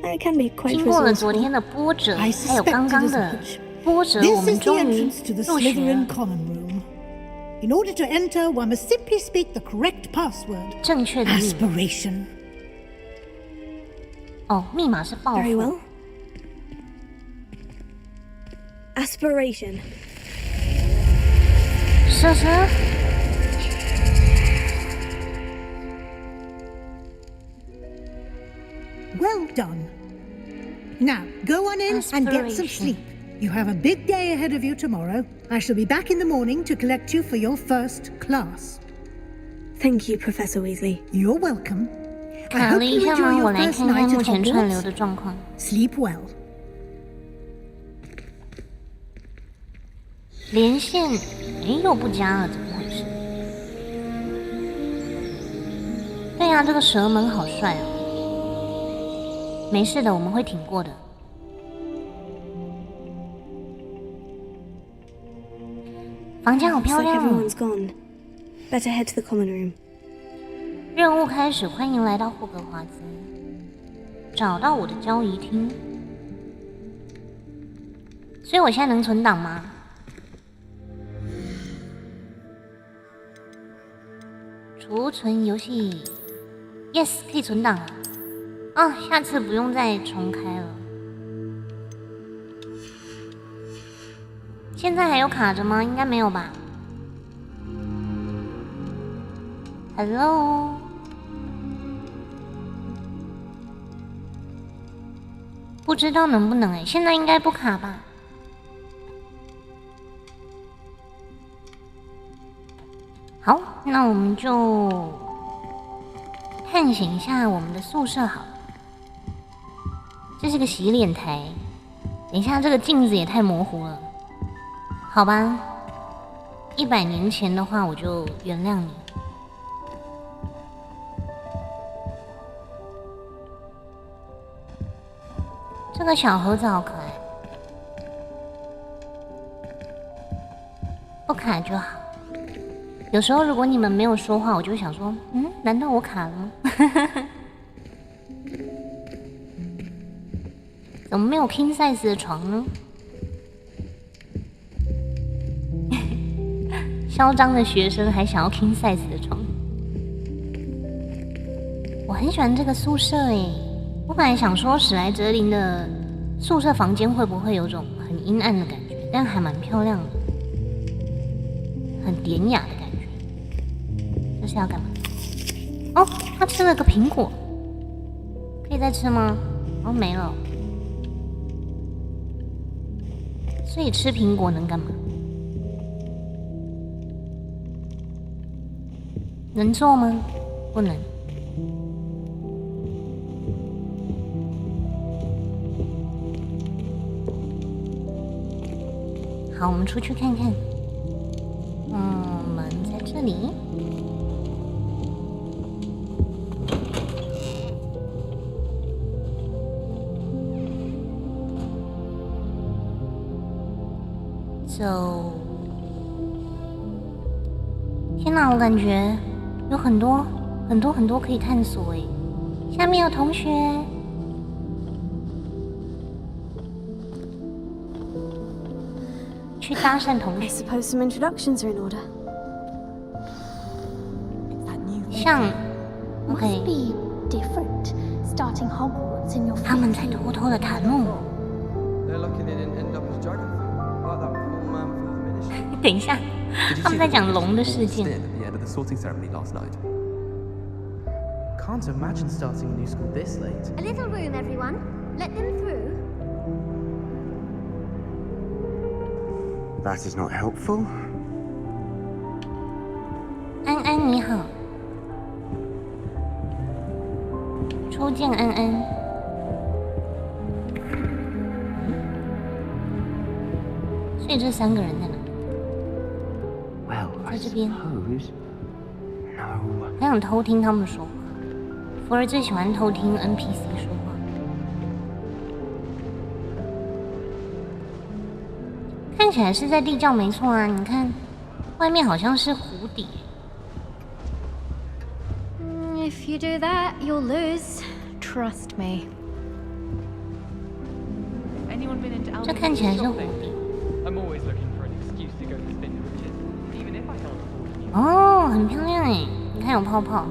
It can be quite 经过了昨 resourceful. 天的波折， I 还有刚 suspected 刚 as 的 much. 波折，我 This 们 is the 终于 entrance to the 入学 Slytherin 了。 common room. In order to enter, one must simply speak the correct password. 正确的密码 Aspiration. 哦，密码是报 Very 复。 well. Aspiration. 蛇蛇， Well done. Now, go on in and get some Aspiration. sleep. You have a big day ahead of you tomorrow. I shall be back in the morning to collect you for your first class. Thank you, Professor Weasley. You're welcome. I 卡 hope 了 you 一下 enjoy 吗？我 your 来 first 看看 night 目 at 前串流 Hogwarts. 的状况。 Sleep well. 连线，哎，又不加了，怎么回事？对呀、这个蛇门好帅啊！没事的，我们会挺过的。房间好 Looks 漂 like 亮哦！ everyone's gone. Better head to the common room. 任务开始，欢迎来到霍格华兹。找到我的交易厅。所以我现在能存档吗？储存游戏 ，yes， 可以存档了。啊，下次不用再重开了。现在还有卡着吗？应该没有吧。Hello。不知道能不能哎，现在应该不卡吧？好，那我们就探险一下我们的宿舍好了。这是个洗脸台，等一下这个镜子也太模糊了，好吧？100年前的话，我就原谅你。这个小猴子好可爱，不卡就好。有时候如果你们没有说话，我就想说，难道我卡了吗？怎么没有 king size 的床呢？嚣张的学生还想要 king size 的床。我很喜欢这个宿舍诶，我本来想说史莱哲林的宿舍房间会不会有种很阴暗的感觉，但还蛮漂亮的，很典雅的感觉。这是要干嘛？哦，他吃了个苹果，可以再吃吗？哦，没了。所以吃苹果能干嘛？能做吗？不能。好，我们出去看看。我们在这里。走。天哪，我感觉有很多可以探索诶。下面有同学，去搭讪同学。I suppose some introductions are in order. 像 Must be different starting Hogwarts in your 他们在偷偷的谈论我。等一下，他们在讲龙的事件。Can't imagine starting a new school this late. A little room, everyone. Let them through. That is not helpful. 安安你好，初见安安。所以这3个人在哪？ Well, 在这边。 No. 很想偷听他们说话。福儿最喜欢偷听 NPC 说话。看起来是在地窖没错啊，你看外面好像是湖底。If you do that, you'll lose. Trust me. 这看起来是湖底。哦，很漂亮哎，你看有泡泡。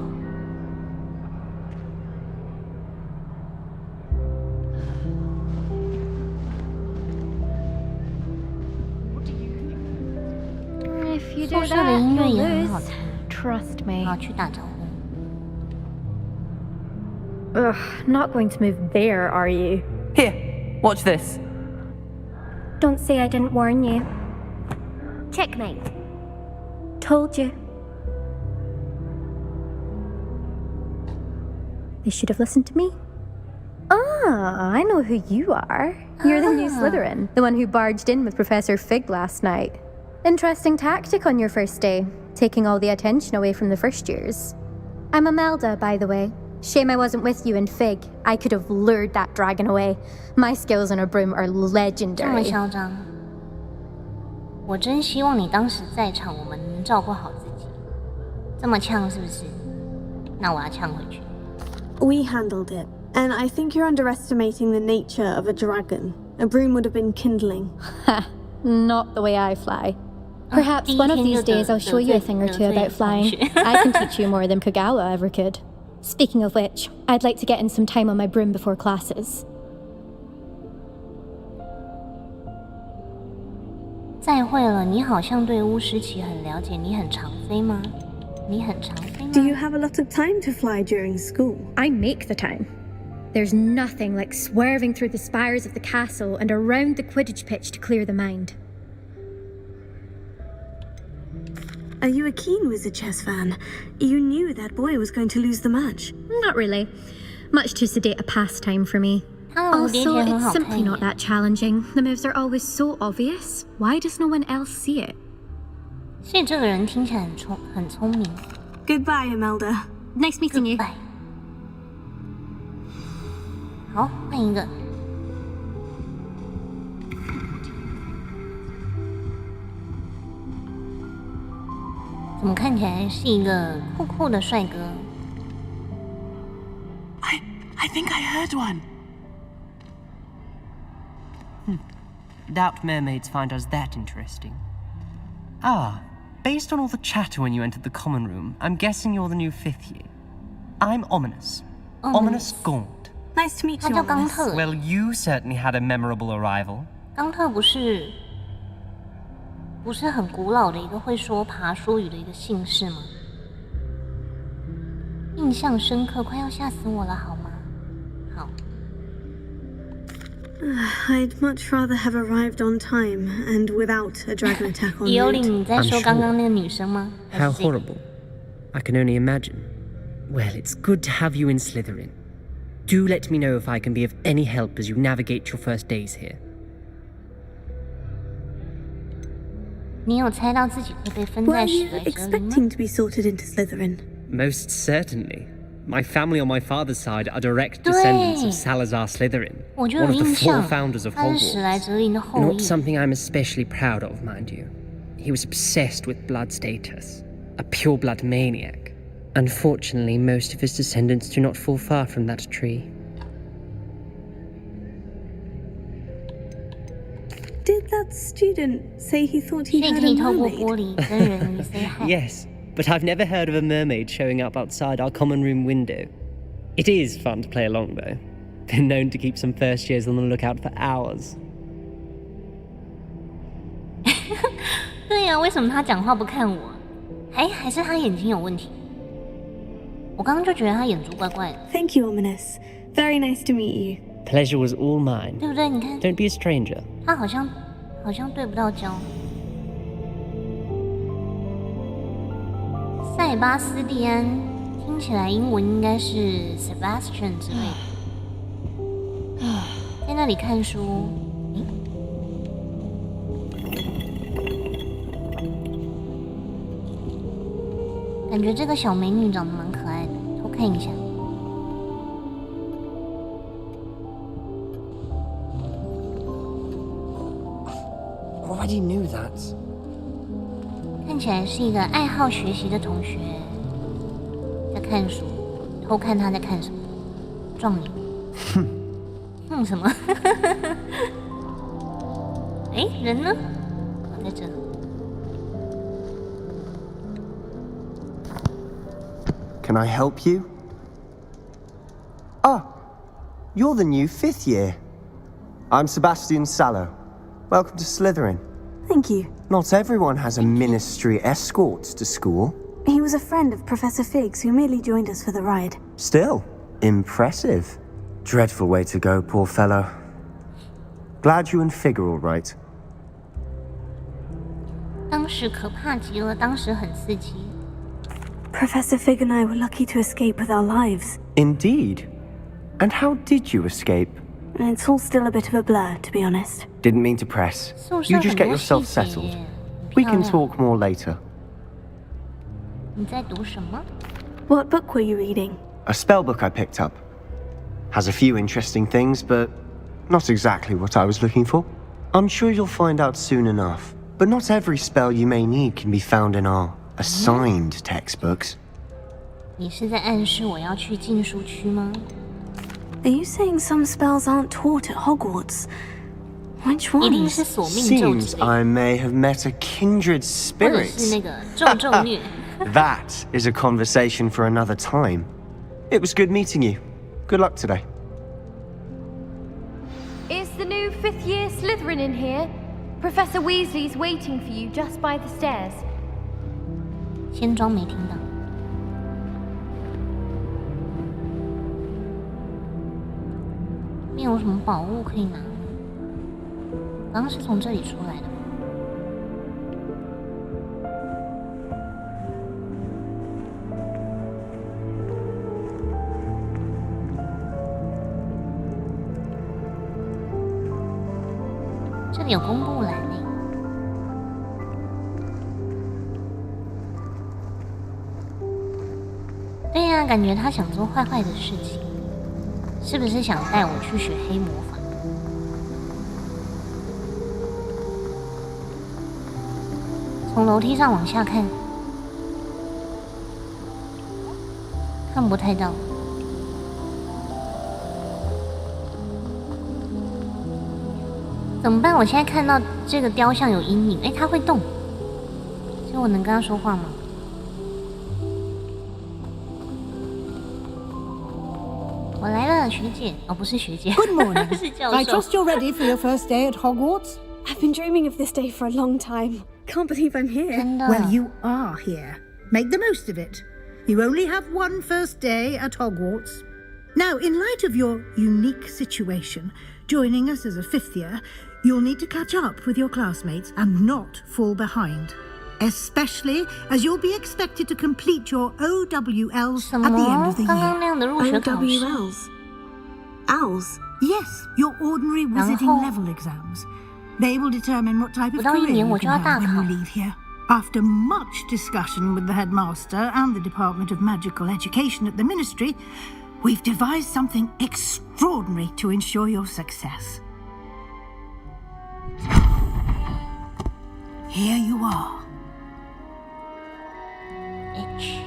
宿舍的音乐也很好听。Trust me. 好，去打招呼。 Ugh, not going to move there, are you? Here, watch this. Don't say I didn't warn you. Checkmate. Told you. They should have listened to me. Ah, I know who you are. You're the new Slytherin, the one who barged in with Professor Fig last night. Interesting tactic on your first day, taking all the attention away from the first years. I'm Imelda, by the way. Shame I wasn't with you in Fig. I could have lured that dragon away. My skills on a broom are 这么 legendary. 嚣张，我真希望你当时在场，我们能照顾好自己。这么呛是不是？那我要呛回去。 We handled it, and I think you're underestimating the nature of a dragon. A broom would have been kindling. Ha, not the way I fly. Perhaps one of these days I'll show you a thing or two about flying. I can teach you more than Kogawa ever could. Speaking of which, I'd like to get in some time on my broom before classes. 再会了，你好像对巫师棋很了解，你很常飞吗？你很常飞吗？ Do you have a lot of time to fly during school? I make the time. There's nothing like swerving through the spires of the castle and around the Quidditch pitch to clear the mind. Are you a keen Wizard chess fan? You knew that boy was going to lose the match. Not really. Much too sedate a pastime for me. Also, it's simply not that challenging. The moves are always so obvious. Why does no one else see it? 所以这个人听起来很聪明。 Goodbye, Imelda. Nice meeting you. 好，换一个。怎么看起来是一个酷酷的帅哥？ I think I heard one. Doubt mermaids find us that interesting. Ah, based on all the chatter when you entered the common room, I'm guessing you're the new 5th year. I'm Ominous. Ominous Gaunt. Nice to meet you, 他叫冈 Ominous. 特。 Well, you certainly had a memorable arrival. 冈特不是很古老的一个会说爬书语的一个姓氏吗？印象深刻，快要吓死我了，好吗？好。 I'd much rather have arrived on time and without a dragon attack on 尤里， route. 你在说刚刚那个女生吗？ How horrible. I can only imagine. Well, it's good to have you in Slytherin. Do let me know if I can be of any help as you navigate your first days here. 你有猜到自己会被分 Were 在 you 史莱哲林吗？ expecting to be sorted into Slytherin? Most certainly. My family on my father's side are direct descendants of Salazar Slytherin, one of the 4 founders of Hogwarts. Not something I'm especially proud of, mind you. He was obsessed with blood status, a pure-blood maniac. Unfortunately, most of his descendants do not fall far from that tree. Did that student say he thought he heard a mermaid? Yes, but I've never heard of a mermaid showing up outside our common room window. It is fun to play along, though. Been known to keep some first years on the lookout for hours. 对呀，为什么他讲话不看我？还是他眼睛有问题？我刚刚就觉得他眼珠怪怪的。Thank you, Ominous. Very nice to meet you. Pleasure was all mine. 对不对？你看 ，Don't be a stranger. 他好像对不到焦。塞巴斯蒂安听起来英文应该是 Sebastian 之类的。在那里看书，感觉这个小美女长得蛮可爱的，偷看一下。Already knew that. 看起来是一个爱好学习的同学，在看书，偷看他在看什么，撞你。什么？哎，人呢？在这。Can I help you? Ah, you're the new 5th year. I'm Sebastian Sallow. Welcome to Slytherin. Thank you. Not everyone has a ministry escort to school. He was a friend of Professor Fig's who merely joined us for the ride. Still, impressive. Dreadful way to go, poor fellow. Glad you and Fig are all right. 当时可怕极了，当时很刺激。Professor Fig and I were lucky to escape with our lives. Indeed. And how did you escape? It's all still a bit of a blur, to be honest. Didn't mean to press. You just get yourself settled. We can talk more later. 你在读什么？ What book were you reading? A spell book I picked up. Has a few interesting things, but not exactly what I was looking for. I'm sure you'll find out soon enough. But not every spell you may need can be found in our assigned textbooks. 你是在暗示我要去禁书区吗？ Are you saying some spells aren't taught at Hogwarts? Which 一定 ones? 是索命咒之 Seems 类的， I may have met a kindred 或者是 spirit. 那个咒虐。That is a conversation for another time. It was good meeting you. Good luck today. Is the new 5th year Slytherin in here? Professor Weasley's waiting for you just by the stairs. 先装没听到。没有什么宝物可以拿。刚刚是从这里出来的吗？这里有公布栏呢。对呀，感觉他想做坏坏的事情，是不是想带我去学黑魔法？从楼梯上往下看，看不太到。怎么办？我现在看到这个雕像有阴影，哎，它会动，所以我能跟他说话吗？我来了，学姐。哦，不是学姐。 Good morning. 是教授。 I trust you're ready for your first day at Hogwarts. I've been dreaming of this day for a long time. Can't believe I'm here. Well, you are here. Make the most of it. You only have one first day at Hogwarts. Now, in light of your unique situation, joining us as a 5th year, you'll need to catch up with your classmates and not fall behind. Especially as you'll be expected to complete your OWLs at the end of the year. OWLs? Owls? Yes, your ordinary wizarding level exams. They will determine what type of 不到1 career 年 you 我就 can 要大 have 考 when you leave here. After much discussion with the headmaster and the Department of Magical Education at the Ministry, we've devised something extraordinary to ensure your success. Here you are. H.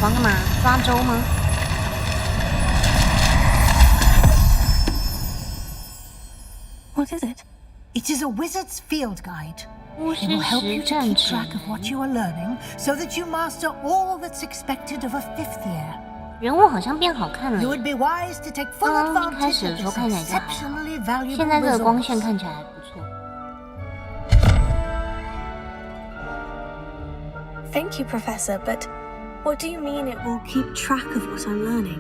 玩干嘛？抓周吗？ What is it? It is a wizard's field guide. It will help you to keep track of what you are learning, so that you master all that's expected of a 5th year. 人物好像变好看了。 You would be wise to take full 一开始的时候看起来就还好，现在这个光线看起来还不错。 Thank you, Professor, but what do you mean it will keep track of what I'm learning?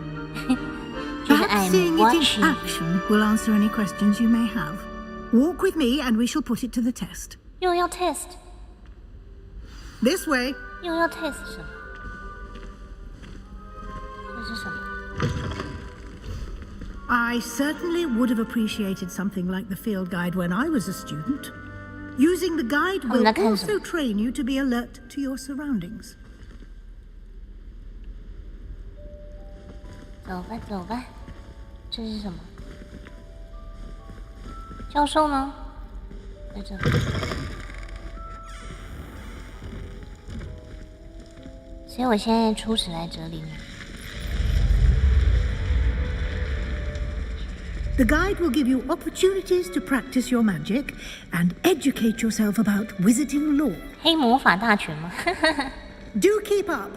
Perhaps seeing it in action will answer any questions you may have. Walk with me and we shall put it to the test. 又要 test. This way. 又要 test 什么？这是什么？ I certainly would have appreciated something like the field guide when I was a student. Using the guide will also train you to be alert to your surroundings. 走吧，走吧。这是什么？教授呢？在这里。所以我现在出史莱哲林。 The guide will give you opportunities to practice your magic and educate yourself about wizarding lore. 黑魔法大全吗？ Do keep up.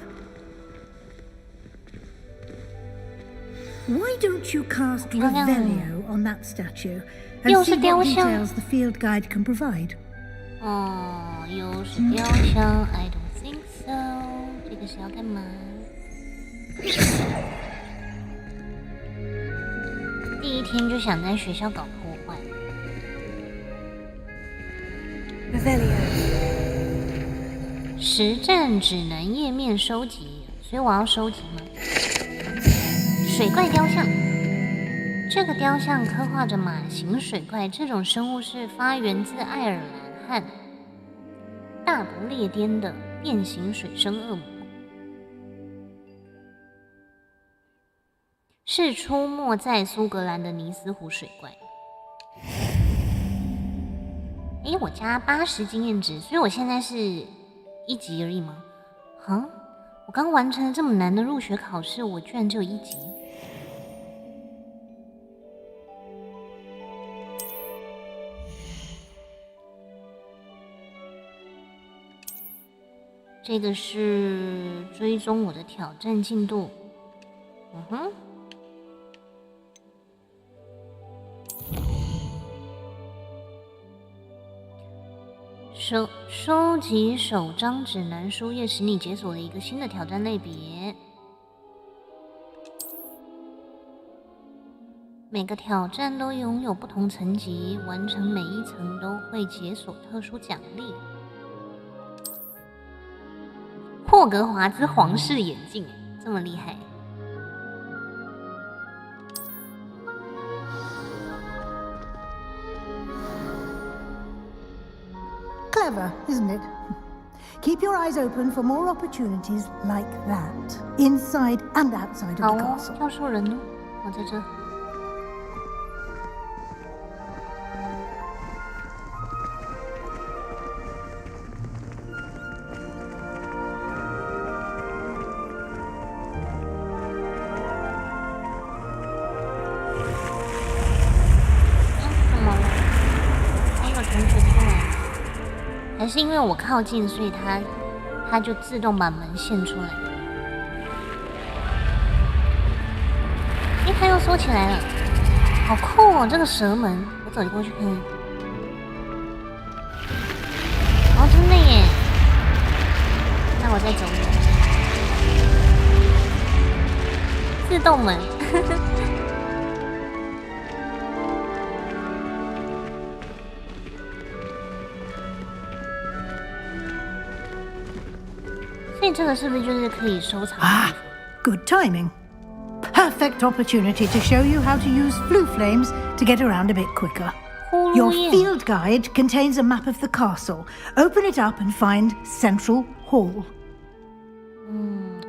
Why don't you cast Revelio on that statue and see what details the field guide can provide? 哦，又是雕像 ，I don't think so。这个是要干嘛？第一天就想在学校搞破坏。Revelio。实战指南页面收集，所以我要收集吗？ 水怪雕像，这个雕像刻画着马形水怪，这种生物是发源自爱尔兰和大不列颠的变形水生恶魔，是出没在苏格兰的尼斯湖水怪。诶，我加80经验值，所以我现在是1级而已吗？哈，我刚完成了这么难的入学考试，我居然只有1级。 这个是追踪我的挑战进度，嗯哼，收集首张指南书页，使你解锁了一个新的挑战类别。每个挑战都拥有不同层级，完成每一层都会解锁特殊奖励。 霍格华兹皇室眼镜，这么厉害！ Clever, isn't it? Keep your eyes open for more opportunities like that, inside and outside of the castle. 教授人呢？我在这。 还是因为我靠近，所以它就自动把门现出来。诶，它又缩起来了，好酷哦！这个蛇门，我走过去看看。哦，真的耶！那我再走一点。自动门。所以这个是不是就是可以收藏？ Ah, good timing. Perfect. perfect opportunity to show you how to use flue flames to get around a bit quicker. Your field guide contains a map of the castle. Open it up and find Central Hall.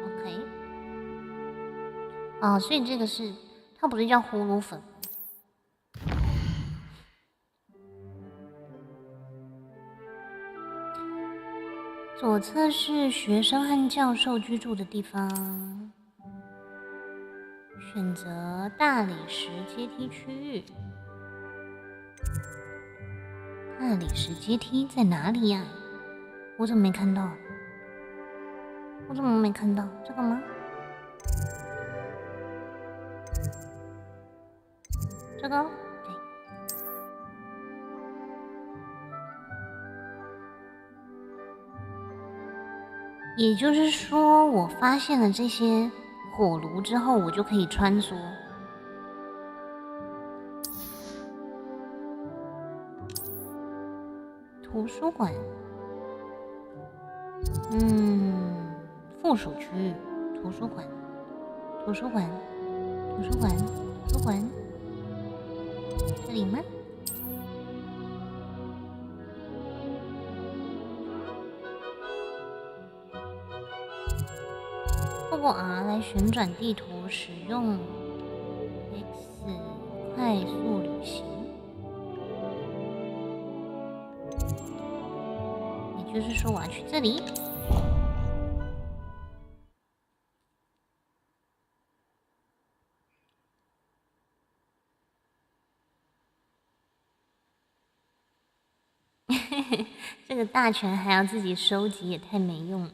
OK. 哦，所以这个是它不是叫葫芦粉。左侧是学生和教授居住的地方，选择大理石阶梯区域。大理石阶梯在哪里呀？我怎么没看到？我怎么没看到这个吗？这个？对。也就是说，我发现了这些火炉之后，我就可以穿梭。图书馆，附属区域，图书馆，图书馆，图书馆，图书馆，这里吗？透过 R 来旋转地图，使用 X 快速旅行。也就是说，我要去这里。这个大全还要自己收集，也太没用了。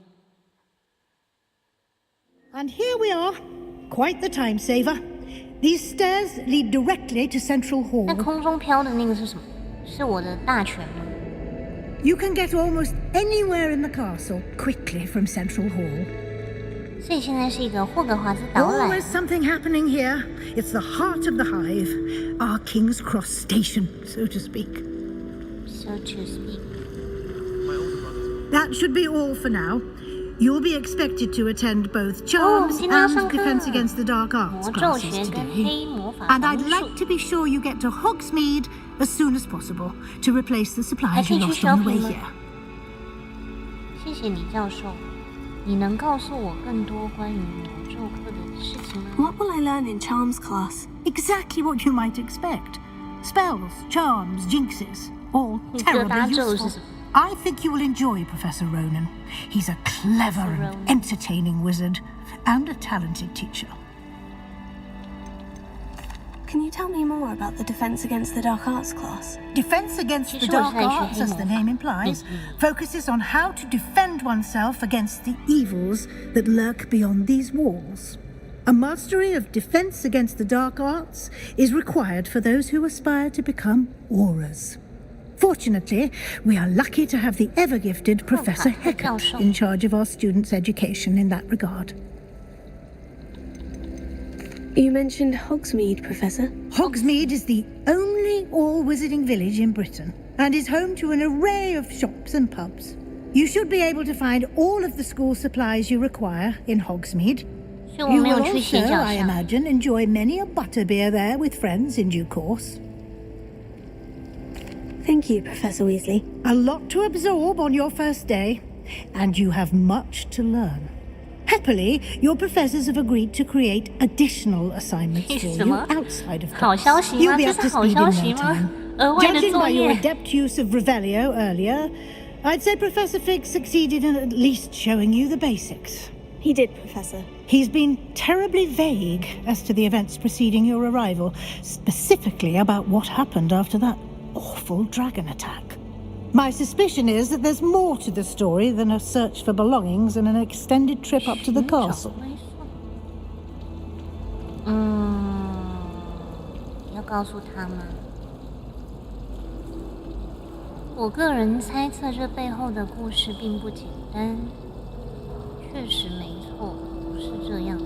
And here we are. Quite the time saver. These stairs lead directly to Central Hall. 那空中飘的那个是什么？是我的大全吗？ You can get almost anywhere in the castle quickly from Central Hall. 所以现在是一个霍格华兹导览。Always something happening here. It's the heart of the hive, our King's Cross station, so to speak. So to speak. That should be all for now. You'll be expected to attend both Charms and Defense Against the Dark Arts classes today. And I'd like to be sure you get to Hogsmeade as soon as possible to replace the supplies you lost on the way here. 谢谢你，教授。你能告诉我更多关于魔咒课的事情吗？ What will I learn in Charms class? Exactly what you might expect. Spells, charms, jinxes, all terribly useful. I think you will enjoy Professor Ronan. He's a clever and entertaining wizard and a talented teacher. Can you tell me more about the Defense Against the Dark Arts class? Defense Against the Dark Arts, as the name implies, focuses on how to defend oneself against the evils that lurk beyond these walls. A mastery of Defense Against the Dark Arts is required for those who aspire to become auras. Fortunately, we are lucky to have the ever-gifted Professor Heckert in charge of our students' education in that regard. You mentioned Hogsmeade, Professor. Hogsmeade is the only all-wizarding village in Britain and is home to an array of shops and pubs. You should be able to find all of the school supplies you require in Hogsmeade. You will also, I imagine, enjoy many a butterbeer there with friends in due course. Thank you, Professor Weasley. A lot to absorb on your first day, and you have much to learn. Happily, your professors have agreed to create additional assignments for you outside of class. You'll be up to speed in no time. Judging by your adept use of Revelio earlier, I'd say Professor Fig succeeded in at least showing you the basics. He did, Professor. He's been terribly vague as to the events preceding your arrival, specifically about what happened after that awful dragon attack. My suspicion is that there's more to the story than a search for belongings and an extended trip up to the castle. 要告诉他吗？我个人猜测这背后的故事并不简单。确实没错，不是这样。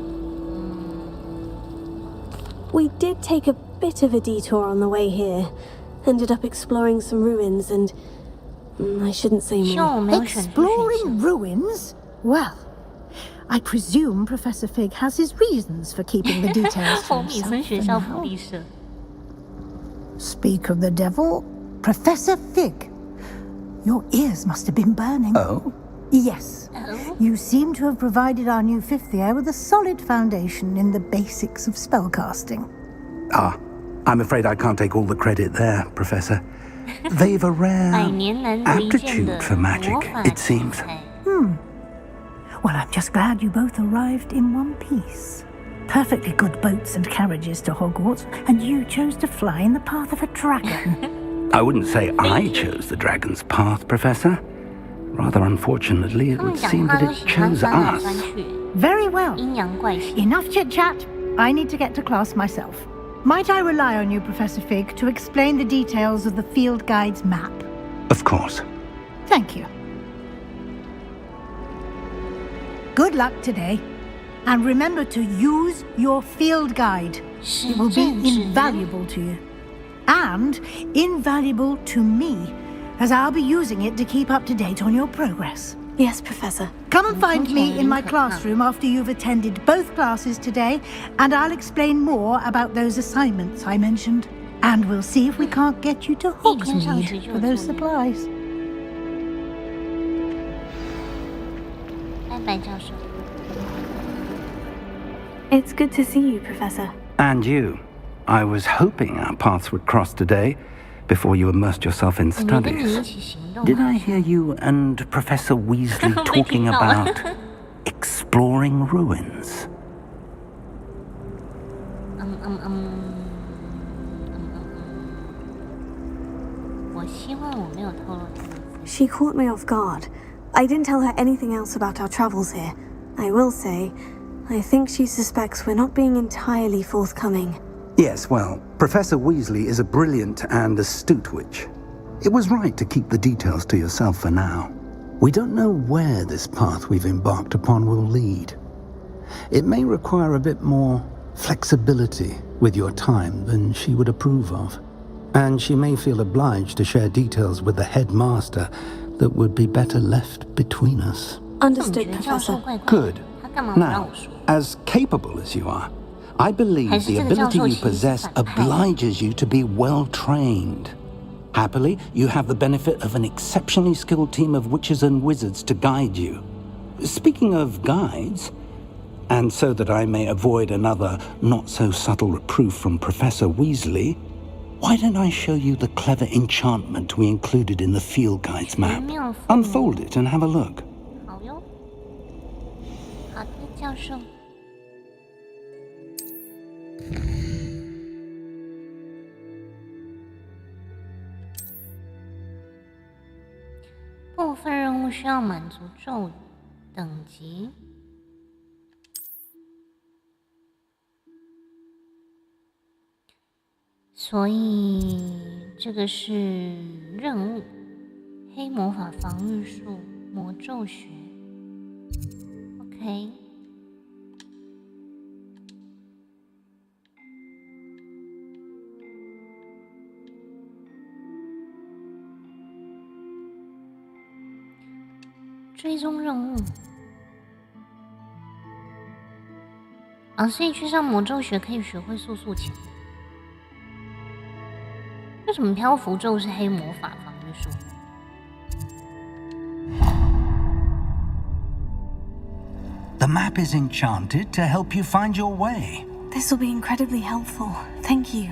We did take a bit of a detour on the way here. Ended up exploring some ruins and I shouldn't say more. Exploring ruins? Well, I presume Professor Fig has his reasons for keeping the details to 红米村学校福利社。 Speak of the devil, Professor Fig. Your ears must have been burning. Oh? Yes. You seem to have provided our new fifth year with a solid foundation in the basics of spellcasting. Ah, I'm afraid I can't take all the credit there, Professor. They've a rare aptitude for magic, it seems. Well, I'm just glad you both arrived in one piece. Perfectly good boats and carriages to Hogwarts, and you chose to fly in the path of a dragon. I wouldn't say I chose the dragon's path, Professor. Rather unfortunately, it would seem that it chose us. Very well. Enough chit-chat. I need to get to class myself. Might I rely on you, Professor Fig, to explain the details of the field guide's map? Of course. Thank you. Good luck today. And remember to use your field guide. It will be invaluable to you. And invaluable to me, as I'll be using it to keep up to date on your progress. Yes, Professor. Come and find me in my classroom after you've attended both classes today, and I'll explain more about those assignments I mentioned. And we'll see if we can't get you to Hogsmeade for those supplies. It's good to see you, Professor. And you. I was hoping our paths would cross today, before you immersed yourself in studies. Did I hear you and Professor Weasley talking about exploring ruins? She caught me off guard. I didn't tell her anything else about our travels here. I will say, I think she suspects we're not being entirely forthcoming. Yes, well, Professor Weasley is a brilliant and astute witch. It was right to keep the details to yourself for now. We don't know where this path we've embarked upon will lead. It may require a bit more flexibility with your time than she would approve of. And she may feel obliged to share details with the headmaster that would be better left between us. Understood, Professor. Good. Now, as capable as you are, I believe the ability you possess obliges you to be well-trained. Happily, you have the benefit of an exceptionally skilled team of witches and wizards to guide you. Speaking of guides, and so that I may avoid another not-so-subtle reproof from Professor Weasley, why don't I show you the clever enchantment we included in the field guide's map? Unfold it and have a look. 教授，部分任务需要满足咒语等级。所以这个是任务：黑魔法防御术、魔咒学。OK。 追踪任务啊，所以去上魔咒学可以学会速速潜。为什么漂浮咒是黑魔法防御术？ The map is enchanted to help you find your way. This will be incredibly helpful. Thank you.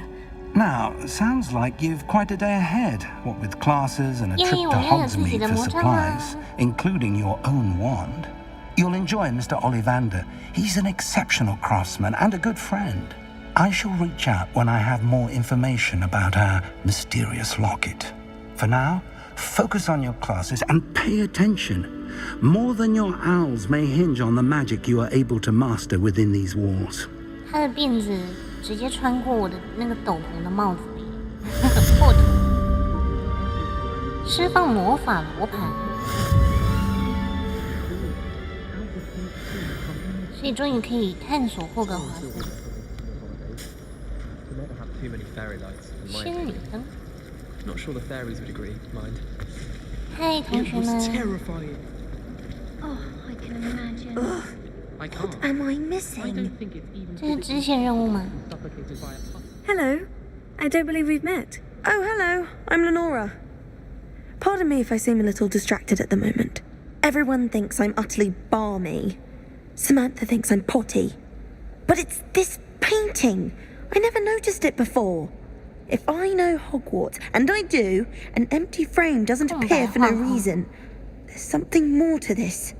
Now, sounds like you've quite a day ahead, what with classes and a trip to Hogsmeade for supplies, including your own wand. You'll enjoy Mr. Ollivander. He's an exceptional craftsman and a good friend. I shall reach out when I have more information about our mysterious locket. For now, focus on your classes and pay attention. More than your owls may hinge on the magic you are able to master within these walls. 他的辫子直接穿过我的那个斗篷的帽子里，破土，释放魔法罗盘，所以终于可以探索霍格华兹。仙女灯。嗨，同学们。Oh, I can imagine. What am I missing? 这是支线任务吗？ Hello. I don't believe we've met. Oh, hello. I'm Lenora. Pardon me if I seem a little distracted at the moment. Everyone thinks I'm utterly balmy. Samantha thinks I'm potty. But it's this painting. I never noticed it before. If I know Hogwarts, and I do, an empty frame doesn't appear for no reason. There's something more to this.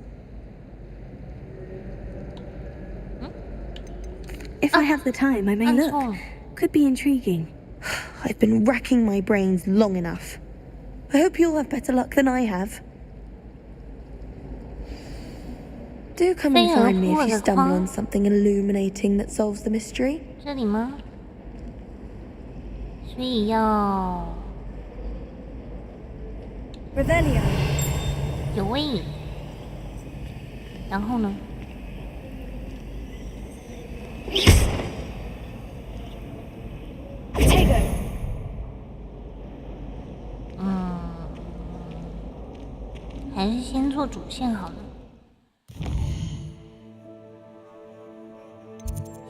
If I have the time, I may look. Could be intriguing. I've been racking my brains long enough. I hope you'll have better luck than I have. Do come and find me if you stumble on something illuminating that solves the mystery. 这里吗？所以要 Revelio. 有味。然后呢？ 还是先做主线好了。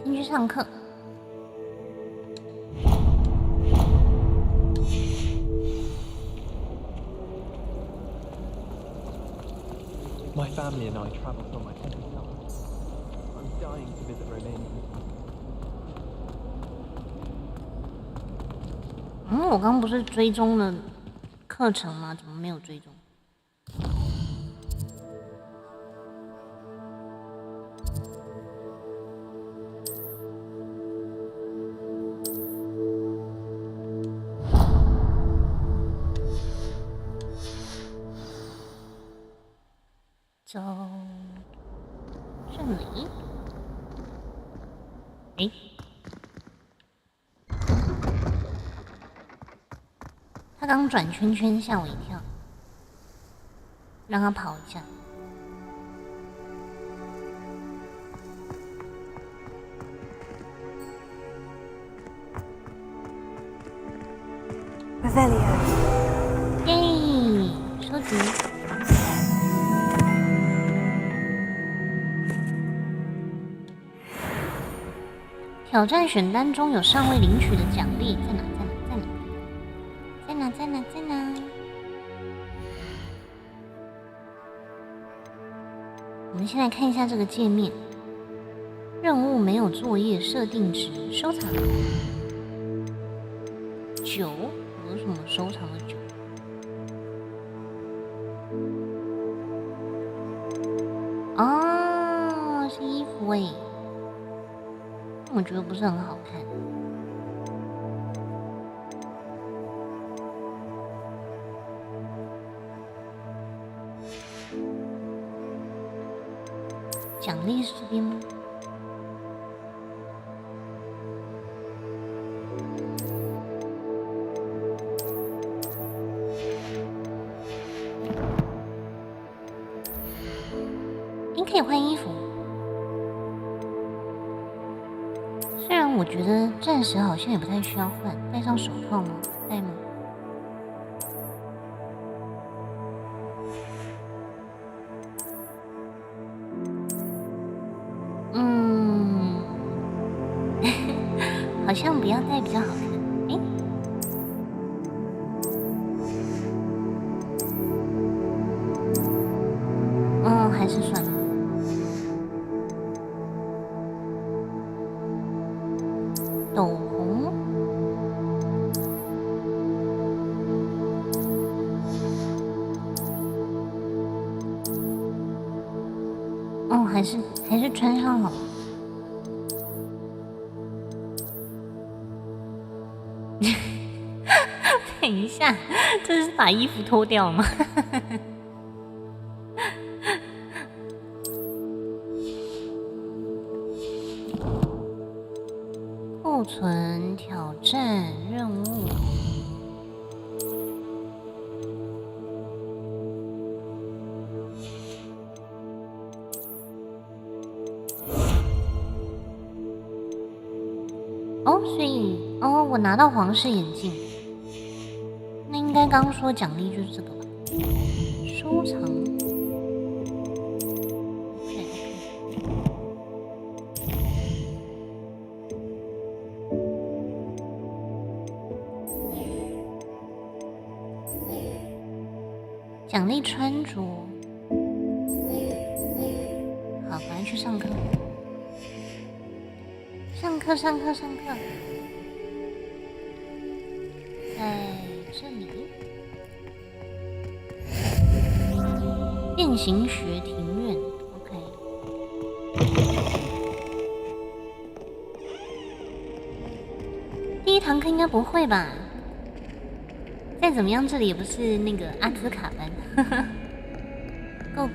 先去上课。My family and I travel from my second summer. I'm dying to visit Romania. 我刚不是追踪了课程吗？怎么没有追踪？ 走这里，哎，他刚转圈圈吓我一跳，让他跑一下。Revelio. 耶，收集。 挑战选单中有尚未领取的奖励，在哪？在哪？我们先来看一下这个界面。任务没有作业，设定值收藏酒，有什么收藏的酒？哦，是衣服哎。 我觉得不是很好看。奖励是这边吗？您可以换衣服。 虽然我觉得暂时好像也不太需要换，戴上手套吗？戴吗？好像不要戴比较好看。哎，还是算了。 斗红，还是穿上好了。等一下，这是把衣服脱掉吗？库存挑战任务。哦，所以我拿到皇室眼镜，那应该刚说奖励就是这个吧？收藏。OK。奖励穿着。好，赶快去上课。上课。在这里。变形学庭院 ，OK。第一堂课应该不会吧？再怎么样，这里也不是那个阿兹卡班。Go！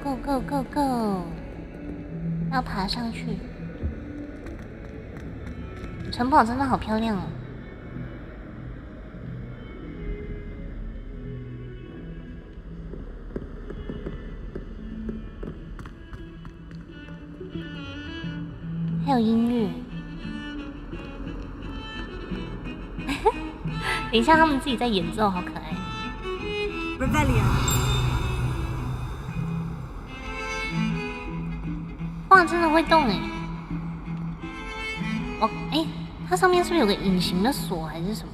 要爬上去。城堡真的好漂亮哦。还有音乐。等一下，他们自己在演奏，好可爱。哇，真的会动哎！它上面是不是有个隐形的锁还是什么？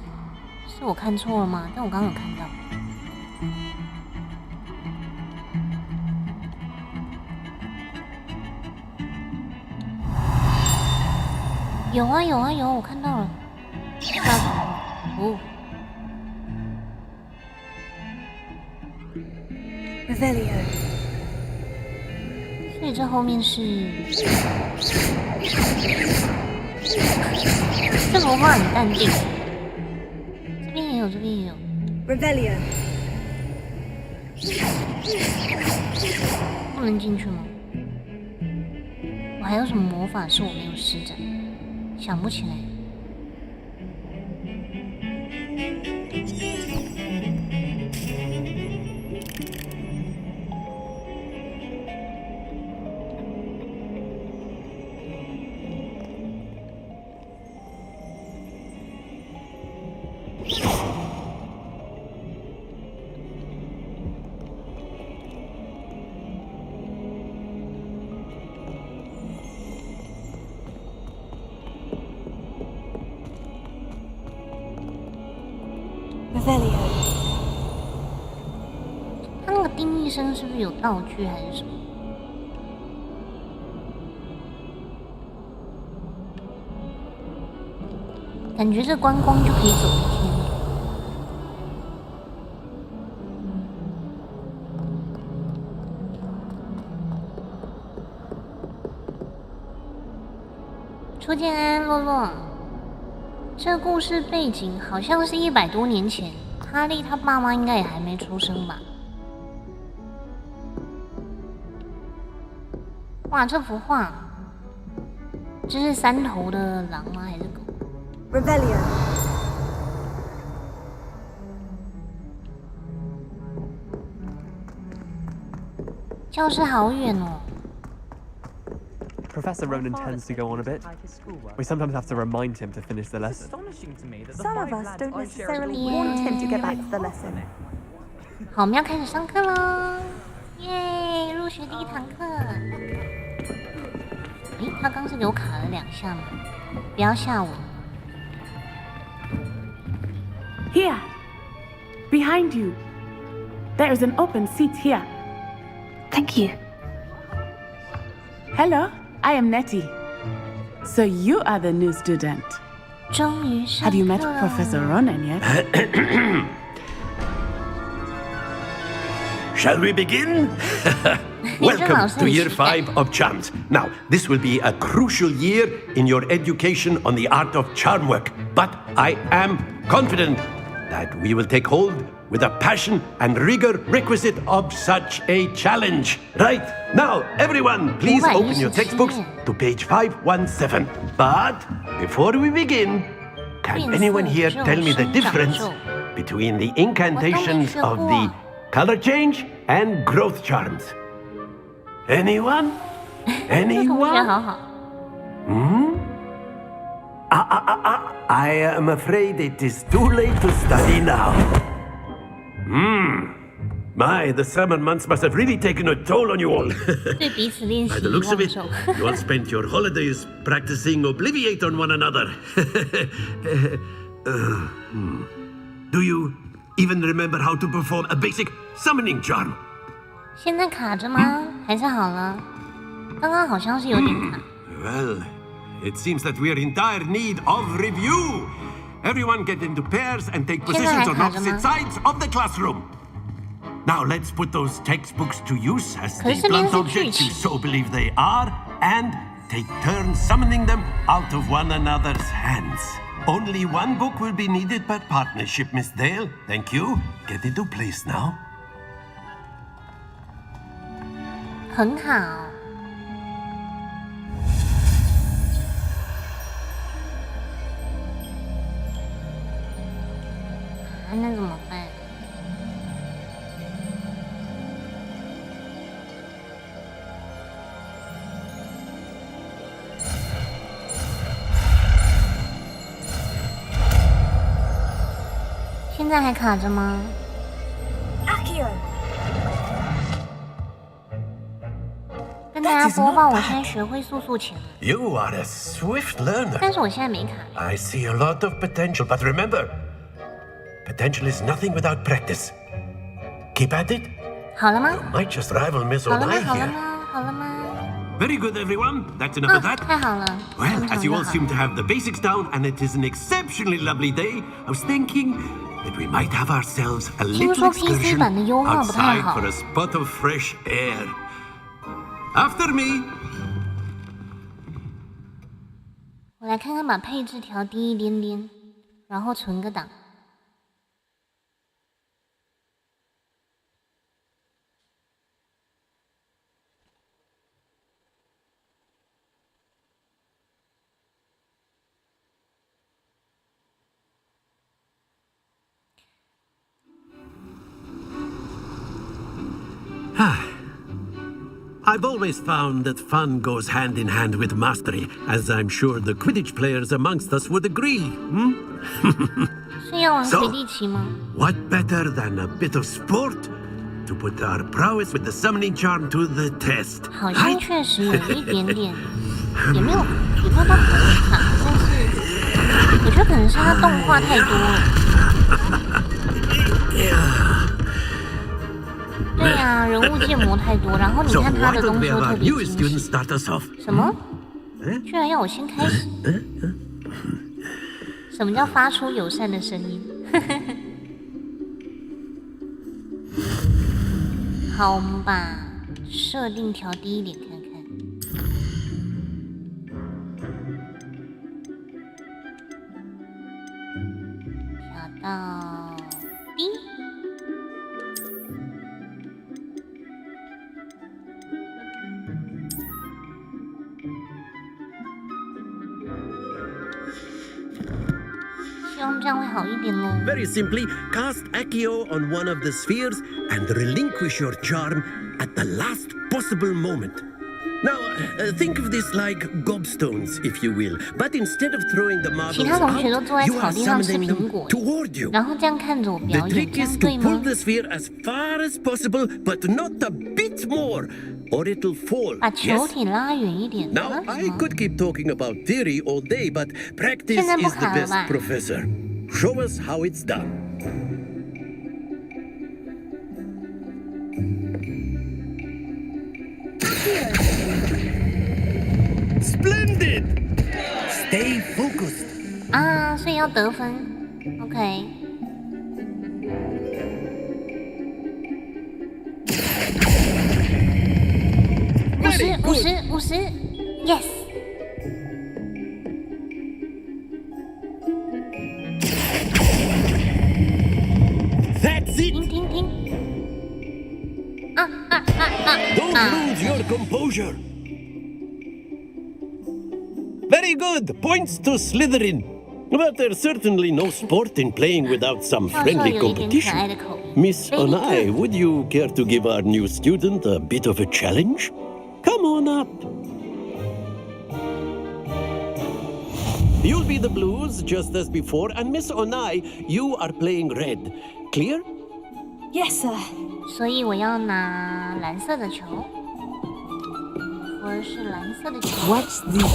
是我看错了吗？但我刚刚有看到。有啊，我看到了。所以这后面是这幅画很淡定。这边也有。不能进去吗？我还有什么魔法是我没有施展？想不起来。他那个叮一声是不是有道具还是什么？感觉这观光就可以走一天。初见安，洛洛。这故事背景好像是100多年前，哈利他爸妈应该也还没出生吧？哇，这幅画，这是3头的狼吗？还是狗 ？Rebellion。教室好远哦。Professor Ronan tends to go on a bit. We sometimes have to remind him to finish the lesson. Some of us don't necessarily want him to get back to the lesson. 好，我们要开始上课喽！耶，入学第1堂课。他刚是给我卡了2下吗？不要吓我。Here, behind you. There is an open seat here. Thank you. Hello.I am Nettie. So you are the new student. Have you met Professor Ronan yet? Shall we begin? Welcome to Year 5 of Charms. Now, this will be a crucial year in your education on the art of charm work. But I am confident that we will take hold with the passion and rigor requisite of such a challenge. Right, now, everyone, please open your textbooks to page 517. But before we begin, can anyone here tell me the difference between the incantations of the color change and growth charms? Anyone? Anyone? I am afraid it is too late to study now. My, the summer months must have really taken a toll on you all. By the looks of it, you all spent your holidays practicing Obliviate on one another. Do you even remember how to perform a basic summoning charm? 现在卡着吗？还是好了？刚刚好像是有点卡。Well, it seems that we are in dire need of review. Everyone get into pairs and take positions on opposite sides of the classroom. Now let's put those textbooks to use as the blunt objects you so believe they are, and take turns summoning them out of one another's hands. Only one book will be needed per partnership, Miss Dale. Thank you. Get into place now. 很卡哦。那怎么办？现在还卡着吗？跟大家播报，我现在学会速速前了。You are a swift learner. 但是我现在没卡。I see a lot of potential, but remember, potential is nothing without practice. Keep at it. 好了吗？ You might just rival Miss O'Neill here. 好了吗？好了吗？ Very good, everyone. That's enough of that. 太好了。Well, as you all seem to have the basics down, and it is an exceptionally lovely day, I was thinking that we might have ourselves a little excursion outside for a spot of fresh air. After me. 我来看看，把配置调低一点点，然后存个档。I've always found that fun goes hand in hand with mastery, as I'm sure the Quidditch players amongst us would agree. 是要玩魁地奇吗？ What better than a bit of sport to put our prowess with the summoning charm to the test? 好像确实有一点点，也没有到很卡，但是我觉得可能是它动画太多了。对呀，人物建模太多，然后你看他的东西又特别精细。什么？居然要我先开始？什么叫发出友善的声音？好，我们把设定调低一点看看。调到低。Very simply, cast Accio on one of the spheres and relinquish your charm at the last possible moment. Now, think of this like gobstones, if you will, but instead of throwing the marbles out, you are summoning them toward you. The trick is to pull the sphere as far as possible, but not a bit more, or it'll fall. Yes? Now, I could keep talking about theory all day, but practice is the best professor. Show us how it's done. Splendid! Stay focused. 啊，所以要得分。OK。50 ，Yes。That's it. 停。Don't lose your composure. Very good. Points to Slytherin. But there's certainly no sport in playing without some friendly competition. Miss Onai, would you care to give our new student a bit of a challenge? Come on up. You'll be the blues, just as before, and Miss Onai, you are playing red. Clear? Yes, sir. 所以我要拿蓝色的球，我是蓝色的球。What's this?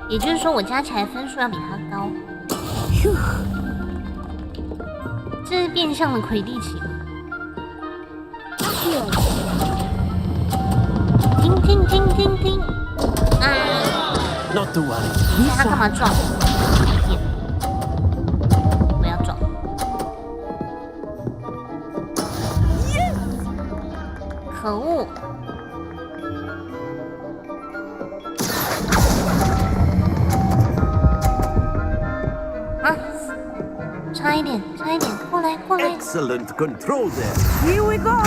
也就是说，我加起来分数要比他高。这是变相的魁地奇吗？停！啊！ Not to worry. 他干嘛撞？不要撞！可恶！啊！差一点，过来！ Excellent control there. Here we go.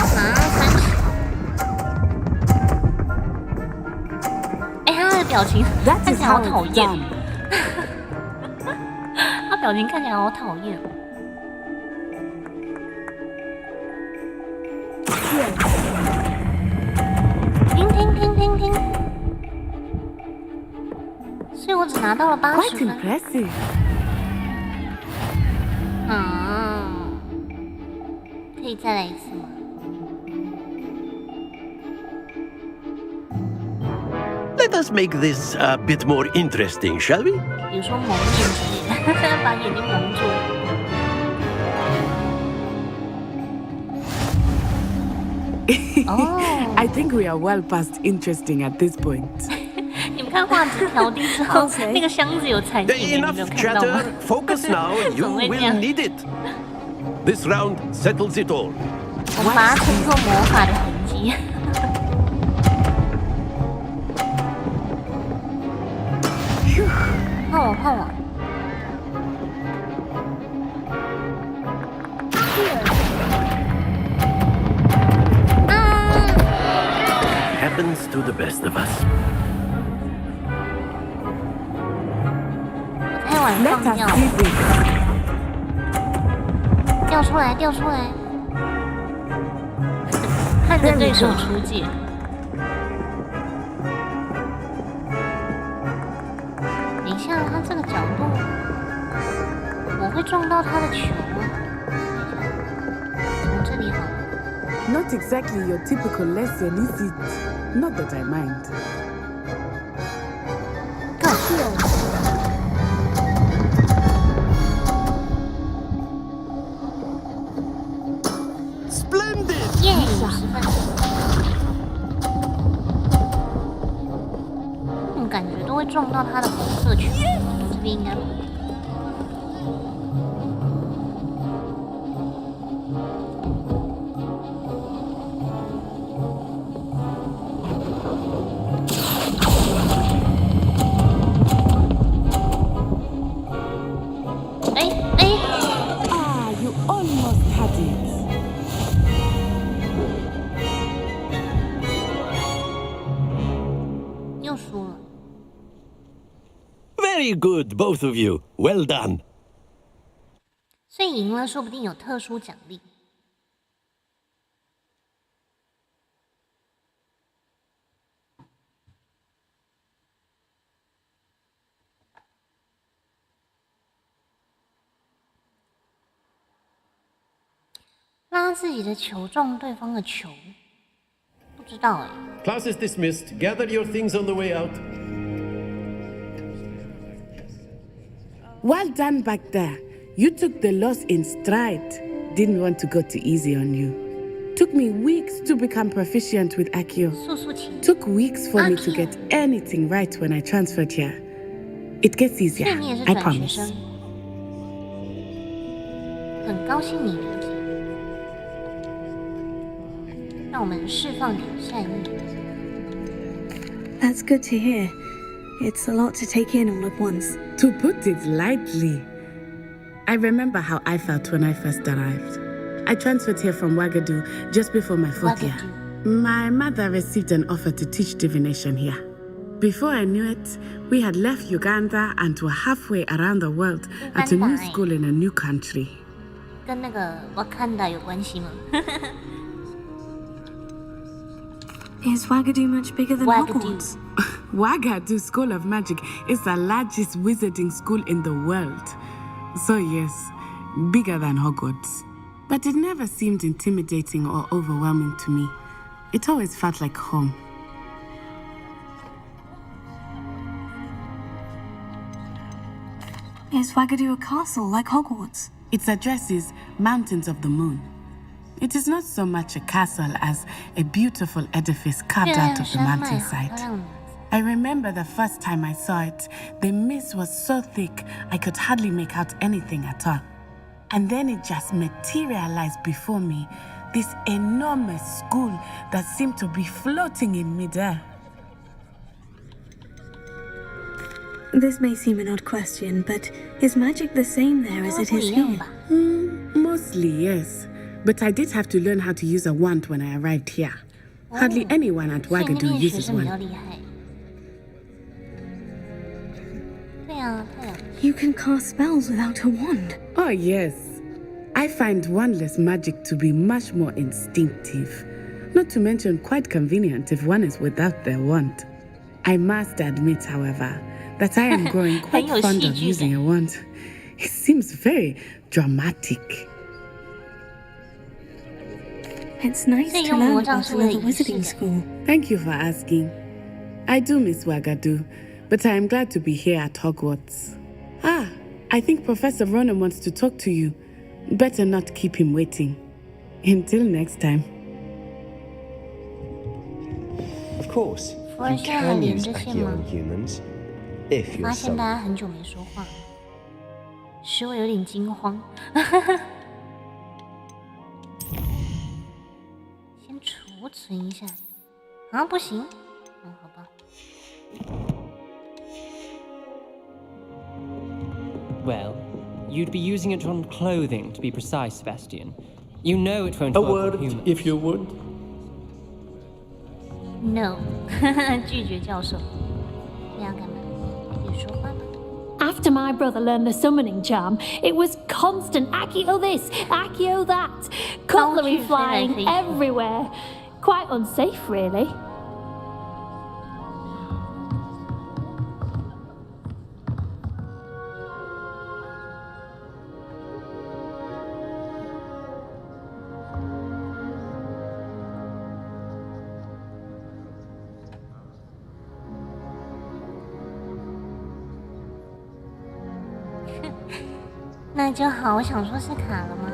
他的表情看起来好讨厌，他表情看起来好讨厌。停！所以我只拿到了80分。可以再来一次吗？ Let us make this a bit more interesting, shall we? 比如说蒙眼之类的，把眼睛蒙住。I think we are well past interesting at this point. 你们看画质调低之后，那个箱子有残影，你们有看到吗？ Focus now. You will need it. This round settles it all. 我们把它称作魔法的痕迹。换我！Happens to the best of us. 太晚放掉，掉出来！看着对手出界。 他这个角度，我会撞到他的球吗？从这里好了。Not exactly your typical lesson, is it? Not that I mind. Go. Splendid. 耶，50分。感觉都会撞到他的红色球，这边应该不会。You almost had it. 又输了。 Very good, both of you. Well done. 所以赢了，说不定有特殊奖励。拉自己的球撞对方的球，不知道哎。 Class is dismissed. Gather your things on the way out. Well done back there. You took the loss in stride. Didn't want to go too easy on you. Took me weeks to become proficient with Accio. Took weeks for me to get anything right when I transferred here. It gets easier, I promise. 很高兴你了解。让我们释放点善意。 That's good to hear. It's a lot to take in all at once. To put it lightly, I remember how I felt when I first arrived. I transferred here from Ouagadougou just before my 4th year. My mother received an offer to teach divination here. Before I knew it, we had left Uganda and were halfway around the world at a new school in a new country. 跟那个 Wakanda 有关系吗？ Is Ouagadougou much bigger than Hogwarts? Ouagadougou School of Magic is the largest wizarding school in the world. So yes, bigger than Hogwarts. But it never seemed intimidating or overwhelming to me. It always felt like home. Is Ouagadougou a castle like Hogwarts? Its address is Mountains of the Moon. It is not so much a castle as a beautiful edifice carved out of the mountainside. I remember the first time I saw it, the mist was so thick I could hardly make out anything at all. And then it just materialized before me, this enormous school that seemed to be floating in midair. This may seem an odd question, but is magic the same there as it is here? Mostly, yes. But I did have to learn how to use a wand when I arrived here. Hardly anyone at Wagadu uses one. You can cast spells without a wand. Oh, yes. I find wandless magic to be much more instinctive. Not to mention quite convenient if one is without their wand. I must admit, however, that I am growing quite fond of using a wand. It seems very dramatic. It's nice to learn about another wizarding school. Thank you for asking. I do miss Wagadu, but I am glad to be here at Hogwarts. I think Professor Ronan wants to talk to you. Better not keep him waiting. Until next time. Of course, you can use Accio on humans, if you're 发现大家很久没说话，使我有点惊慌。先储存一下，啊，不行，好吧。Well, you'd be using it on clothing, to be precise, Sebastian. You know it won't A work word, on humans. if you would. No， 拒绝教授。你要干嘛？可以说话吗？ After my brother learned the summoning charm, it was constant Accio this, Accio that, cutlery flying everywhere. Quite unsafe, really. "那就好，我想说是卡了吗？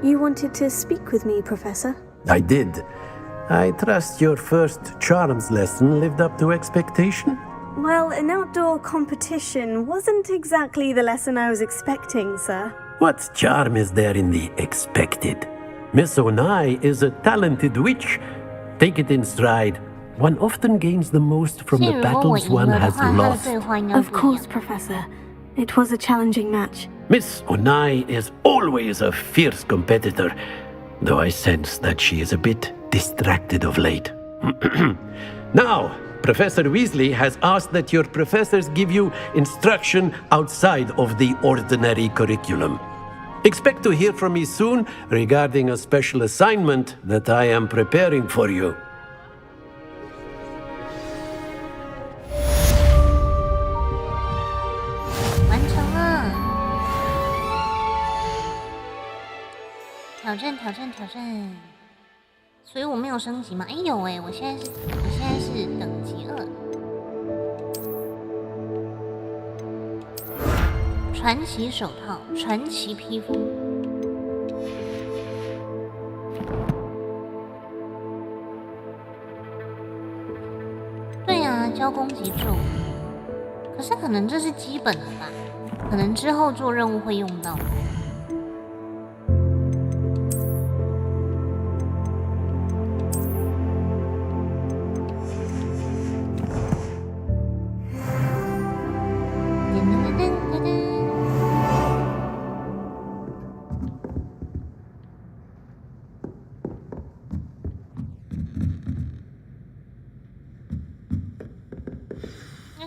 You wanted to speak with me, Professor? I did. I trust your first charms lesson lived up to expectation? Well, an outdoor competition wasn't exactly the lesson I was expecting, sir. What charm is there in the expected? Miss Onai is a talented witch. Take it in stride. One often gains the most from the battles one has lost. Of course, Professor. It was a challenging match. Miss Onai is always a fierce competitor, though I sense that she is a bit distracted of late. Now, Professor Weasley has asked that your professors give you instruction outside of the ordinary curriculum. Expect to hear from me soon regarding a special assignment that I am preparing for you. 完成了，挑战，挑战，挑战。所以我没有升级吗？哎有哎，我现在是等级2。传奇手套，传奇披风。对啊，交攻击咒。可是可能这是基本的吧，可能之后做任务会用到。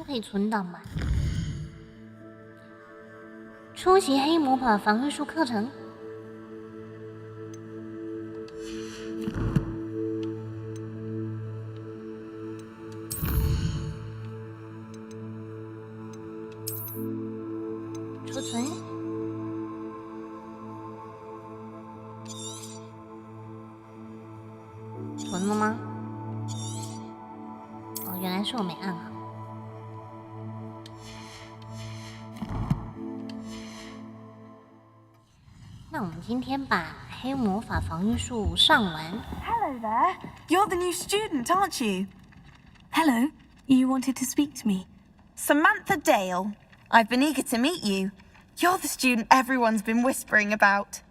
可以存档吧。出席黑魔法防御术课程。储存。存了吗？哦，原来是我没按好。今天把黑魔法防御术上完。Hello there. You're the new student, aren't you? Hello. You wanted to speak to me. Samantha Dale. I've been eager to meet you. You're the student everyone's been whispering about.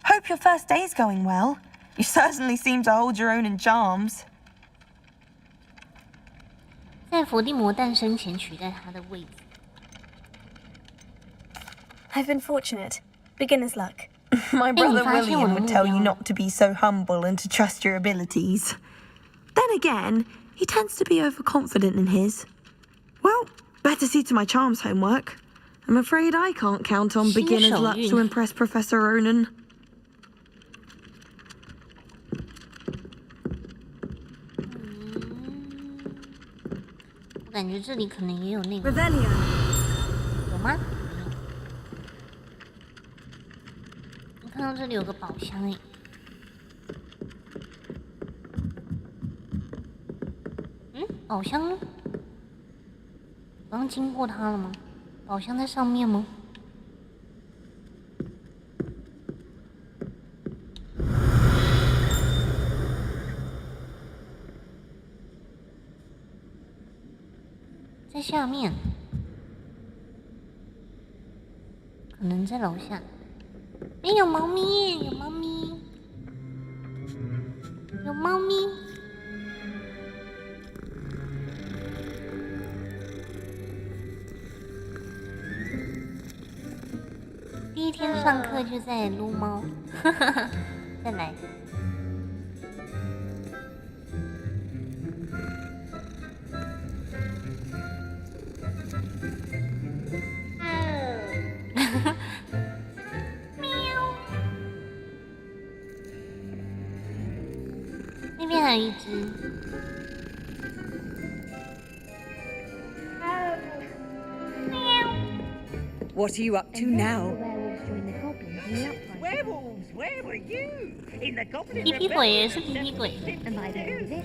Hope your first day's going well. You certainly seem to hold your own in charms. 在伏地魔诞生前取代他的位置。I've been fortunate. Beginner's luck. My brother William would tell you not to be so humble and to trust your abilities. Then again, he tends to be overconfident in his. Well, better see to my charms homework. I'm afraid I can't count on beginner's luck to impress Professor Ronan. 我感觉这里可能也有那个。有吗？我看到这里有个宝箱诶。宝箱呢？刚经过它了吗？宝箱在上面吗？在下面，可能在楼下。哎，有猫咪，有猫咪，有猫咪。第一天上课就在撸猫，再来。那边还有一只。What are you up to now? Werewolves, where were you? In the goblin 皮皮鬼也是皮皮鬼，皮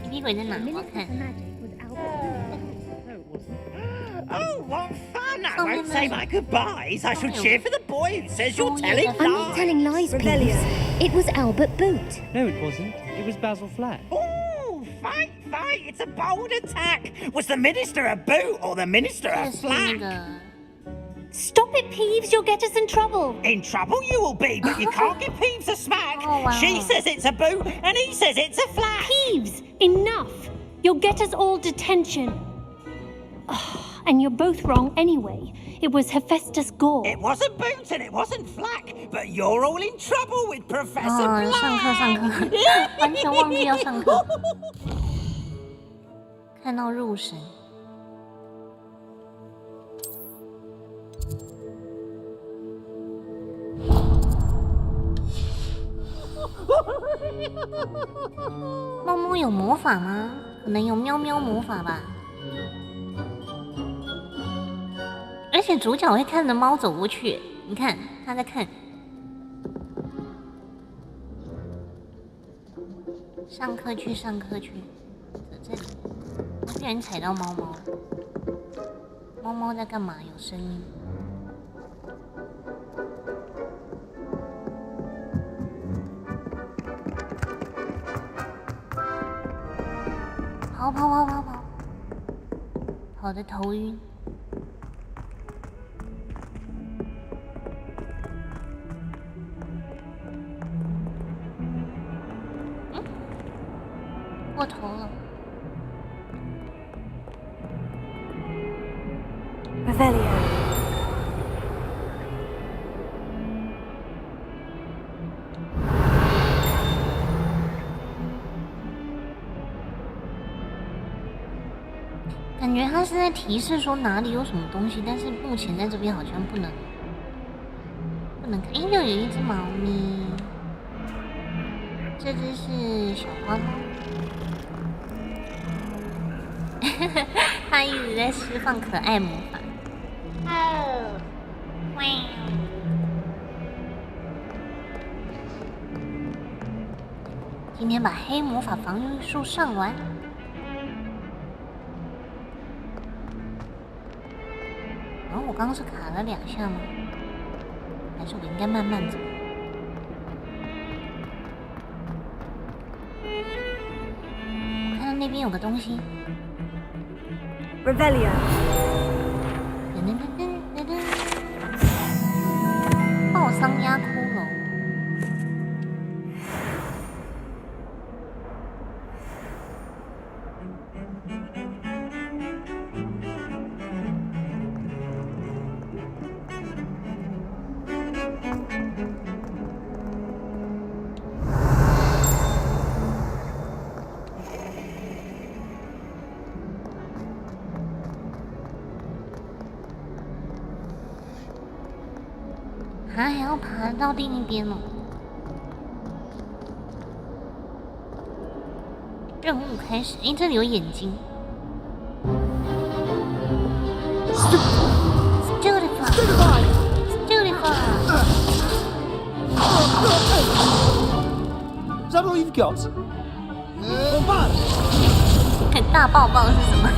皮鬼在哪？我看。Oh, what fun! I won't say my goodbyes. I shall cheer for the boy who says you're telling lies. I'm not telling lies, Peeves. It was Albert Boot. No, it wasn't. It was Basil Flack. Oh, fight! It's a bold attack. Was the minister a boot or the minister a flack? Stop it, Peeves. You'll get us in trouble. In trouble you will be, but you can't give Peeves a smack. She says it's a boot, and he says it's a flack. Peeves, enough. You'll get us all detention. And you're both wrong anyway. It was Hephaestus Gore. It wasn't boot and it wasn't flack, but you're all in trouble with Professor Black. 上课，完全忘记要上课。看到入神。猫猫有魔法吗？可能有喵喵魔法吧。而且主角会看着猫走过去，你看他在看。上课去，上课去，这里，我居然踩到猫猫。猫猫在干嘛？有声音。跑！跑得头晕。过头了。感觉他是在提示说哪里有什么东西，但是目前在这边好像不能看。又有一只猫咪，这只是小花猫。他一直在释放可爱魔法。今天把黑魔法防御术上完。然后我刚刚是卡了2下吗？还是我应该慢慢走？边有个东西。Revelio。爆桑鸦骷髅。还要爬到另一边哦。任务开始，诶，这里有眼睛。Is that all you've got? 大爆爆是什么？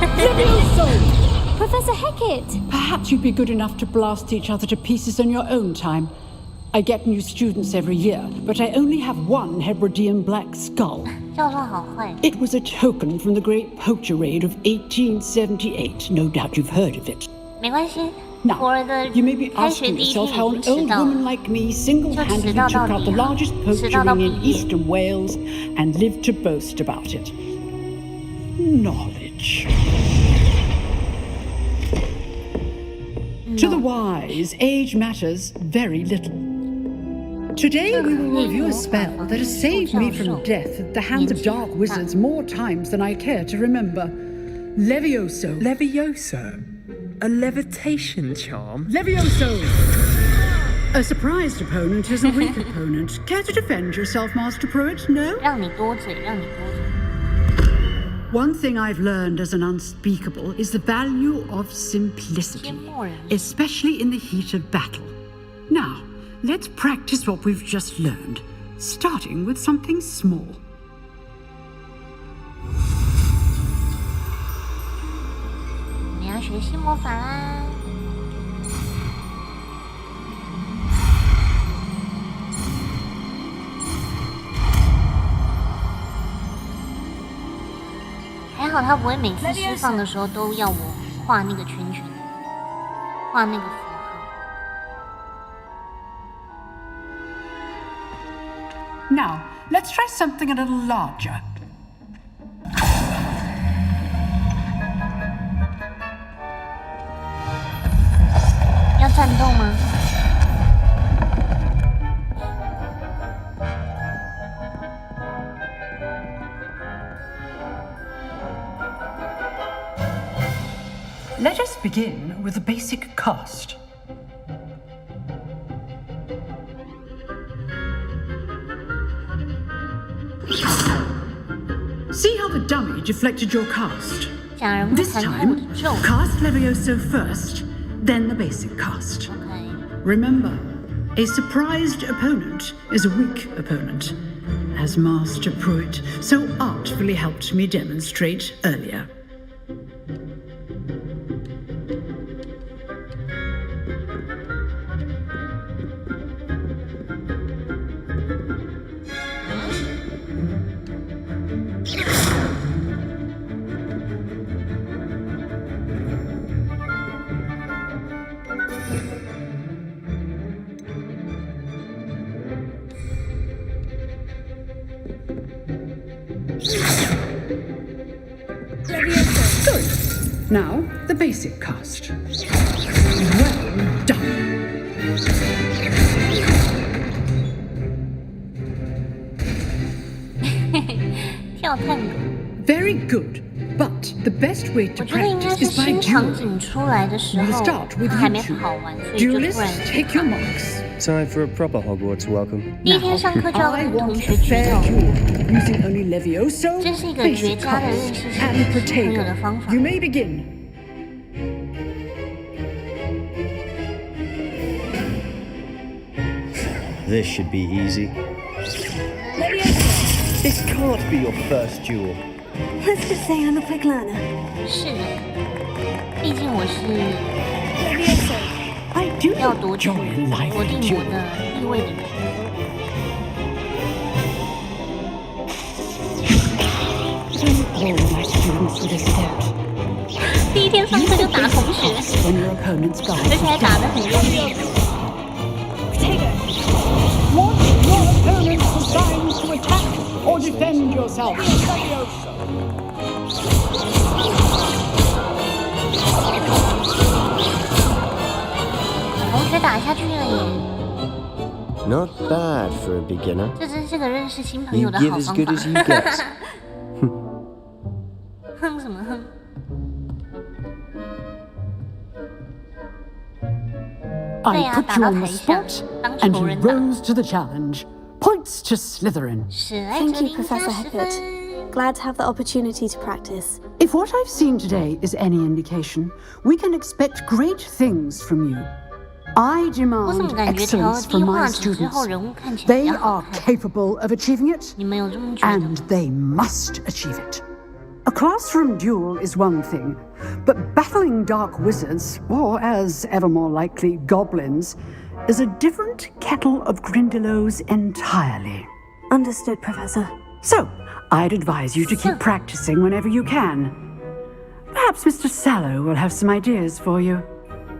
Professor Hecat! Perhaps you'd be good enough to blast each other to pieces on your own time. I get new students every year, but I only have one Hebridean black skull. 教授好坏。 It was a token from the great poacher raid of 1878. No doubt you've heard of it. 没关系。 Now, you may be asking yourself how an old woman like me single-handedly took out the largest poacher ring in eastern Wales and lived to boast about it. Knowledge. To the wise, age matters very little. Today we will review a spell that has saved me from death at the hands of dark wizards more times than I care to remember. Levioso. Levioso? A levitation charm? Levioso! A surprised opponent is a weak opponent. Care to defend yourself, Master Pruitt? No? 让你多嘴，让你多嘴。 One thing I've learned as an unspeakable is the value of simplicity, especially in the heat of battle. Now, let's practice what we've just learned, starting with something small. 我们要学新魔法啦！还好他不会每次释放的时候都要我画那个圈圈，画那个符号。Now, let's try something a little larger. 要战斗吗？ Let us begin with a basic cast. See how the dummy deflected your cast? This time, cast Levioso first, then the basic cast. Remember, a surprised opponent is a weak opponent, as Master Pruitt so artfully helped me demonstrate earlier. Good. Now, the basic cast. Well done. Very good. But the best way to practice is by duel. We'll start with you two. Duelists, take your marks. Time for a proper Hogwarts welcome. Now, I want a fair duel, using only Levioso, basic cast, and Protego. You may begin. This should be easy. This can't be your first duel. Let's just say I'm a quick learner. 是的，毕竟我是 I do 要夺取伏地魔的地位的人。all my students with this set. 第一天上课就打同学，而且还打得很用力。Want your opponent's designs to attack or defend yourself. 同学打下去了耶。Not bad for a beginner. 这真是个认识新朋友的 You 好 give as 方 good as you 法。 get. 哼什么哼？ I put you on the spot, and you rose to the challenge. Points to Slytherin. Thank you, Professor Hecat. Glad to have the opportunity to practice. If what I've seen today is any indication, we can expect great things from you. I demand excellence from my students. They are capable of achieving it, and they must achieve it. A classroom duel is one thing, but battling dark wizards, or as ever more likely, goblins, is a different kettle of Grindylows entirely. Understood, Professor. So, I'd advise you to keep practicing whenever you can. Perhaps Mr. Sallow will have some ideas for you.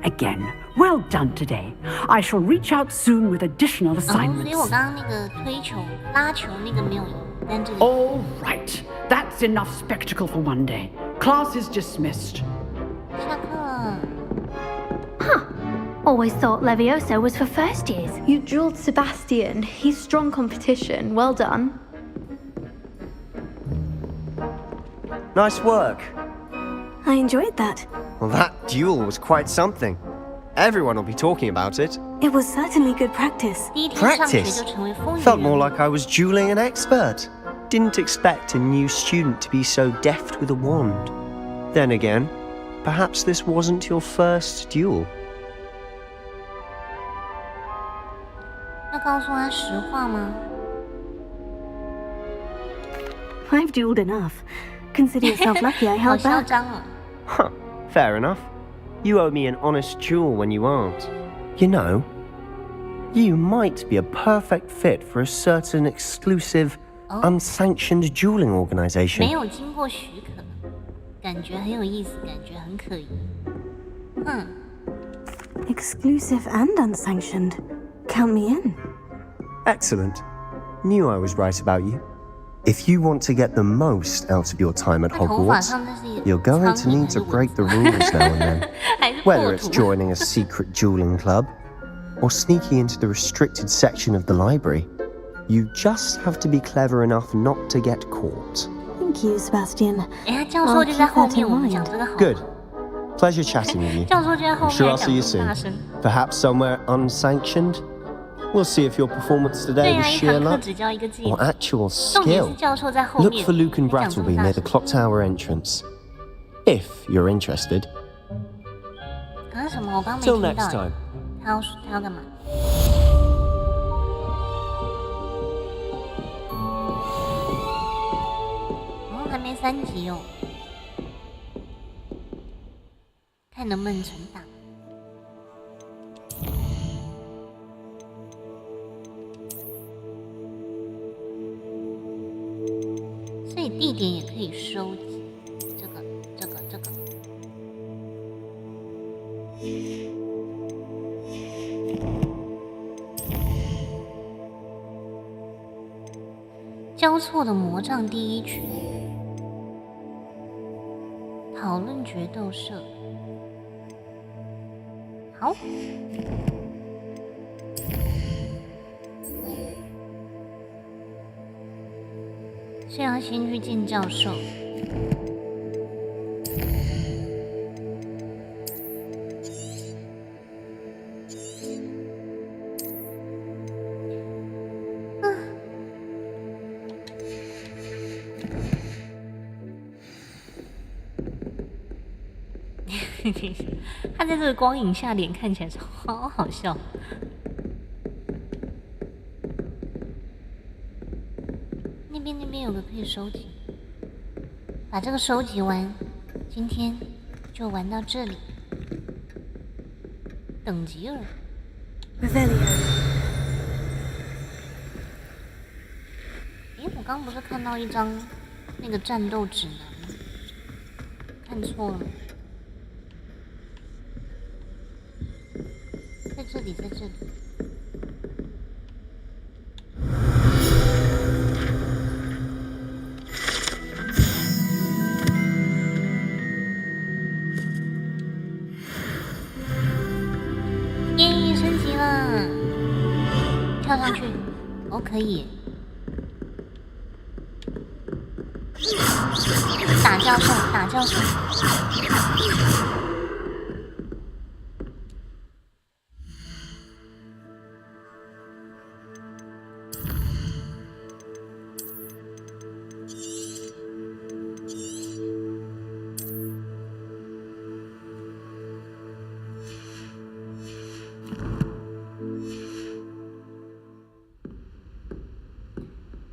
Again, well done today. I shall reach out soon with additional assignments. 所以我刚刚那个推球、拉球那个没有赢，但这个。 All right, that's enough spectacle for one day. Class is dismissed. 下课。 Huh. Always thought Levioso was for first years. You drilled Sebastian. He's strong competition. Well done. Nice work. I enjoyed that. Well, that duel was quite something. Everyone will be talking about it. It was certainly good practice. Practice? Felt more like I was dueling an expert. Didn't expect a new student to be so deft with a wand. Then again, perhaps this wasn't your first duel. 要告诉他实话吗？ I've dueled enough. Consider yourself lucky I held back. 好嚣张哦。 Huh, fair enough. You owe me an honest duel when you aren't. You know, you might be a perfect fit for a certain exclusive, unsanctioned dueling organization. 没有经过许可，感觉很有意思，感觉很可疑。Exclusive and unsanctioned. Count me in. Excellent. Knew I was right about you. If you want to get the most out of your time at Hogwarts, you're going to need to break the rules now and then. Whether it's joining a secret dueling club or sneaking into the restricted section of the library, you just have to be clever enough not to get caught. Thank you, Sebastian. I'll keep that in mind. Good. Pleasure chatting with you. I'm sure I'll see you soon. Perhaps somewhere unsanctioned? We'll see if your performance today was sheer luck or actual skill. Look for Luke and Brattleby near the clock tower entrance. If you're interested. Till next time. 他要干嘛？哦，还没3集哦，看能不能存档。所以地点也可以收集，这个。交错的魔杖第一局，讨论决斗社。好。是要先去见教授。他在这个光影下脸看起来好好笑。那边有个可以收集，把这个收集完，今天就玩到这里。等级了。我刚不是看到一张那个战斗指南，看错了吗？在这里，在这里。耶，升级了，跳上去，哦，可以。打教授，打教授。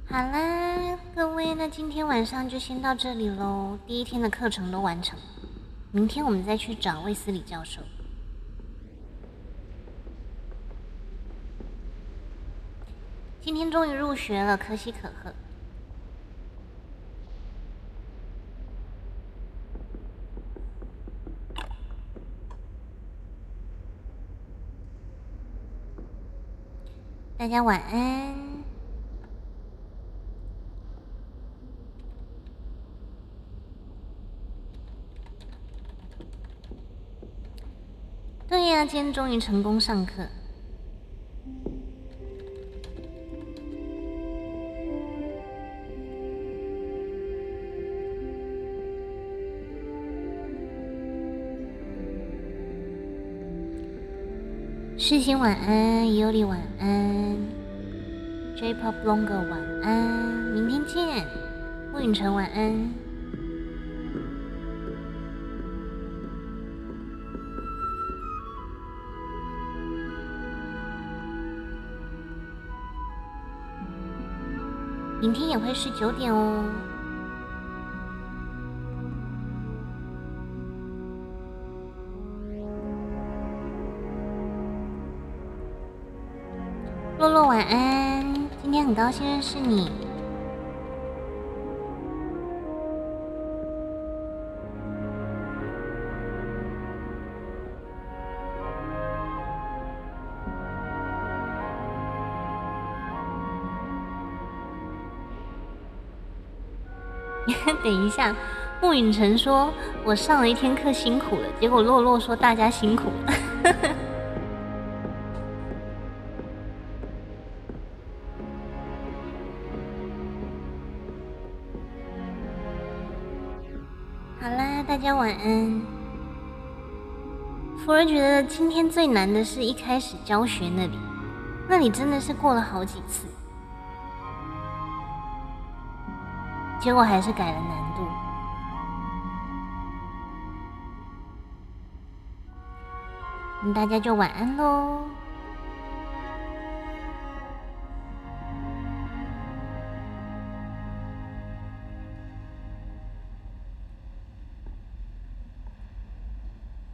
好啦，各位，那今天晚上就先到这里喽。第一天的课程都完成，明天我们再去找卫斯理教授。今天终于入学了，可喜可贺。大家晚安。对呀，今天终于成功上课。世新晚安，尤里晚安 ，J-Pop Longer 晚安，明天见，穆允晨晚安。明天也会是9点哦。洛洛晚安，今天很高兴认识你。等一下，穆允晨说我上了一天课辛苦了，结果洛洛说大家辛苦了。好啦，大家晚安。福儿觉得今天最难的是一开始教学那里真的是过了好几次。结果还是改了难度。大家就晚安喽。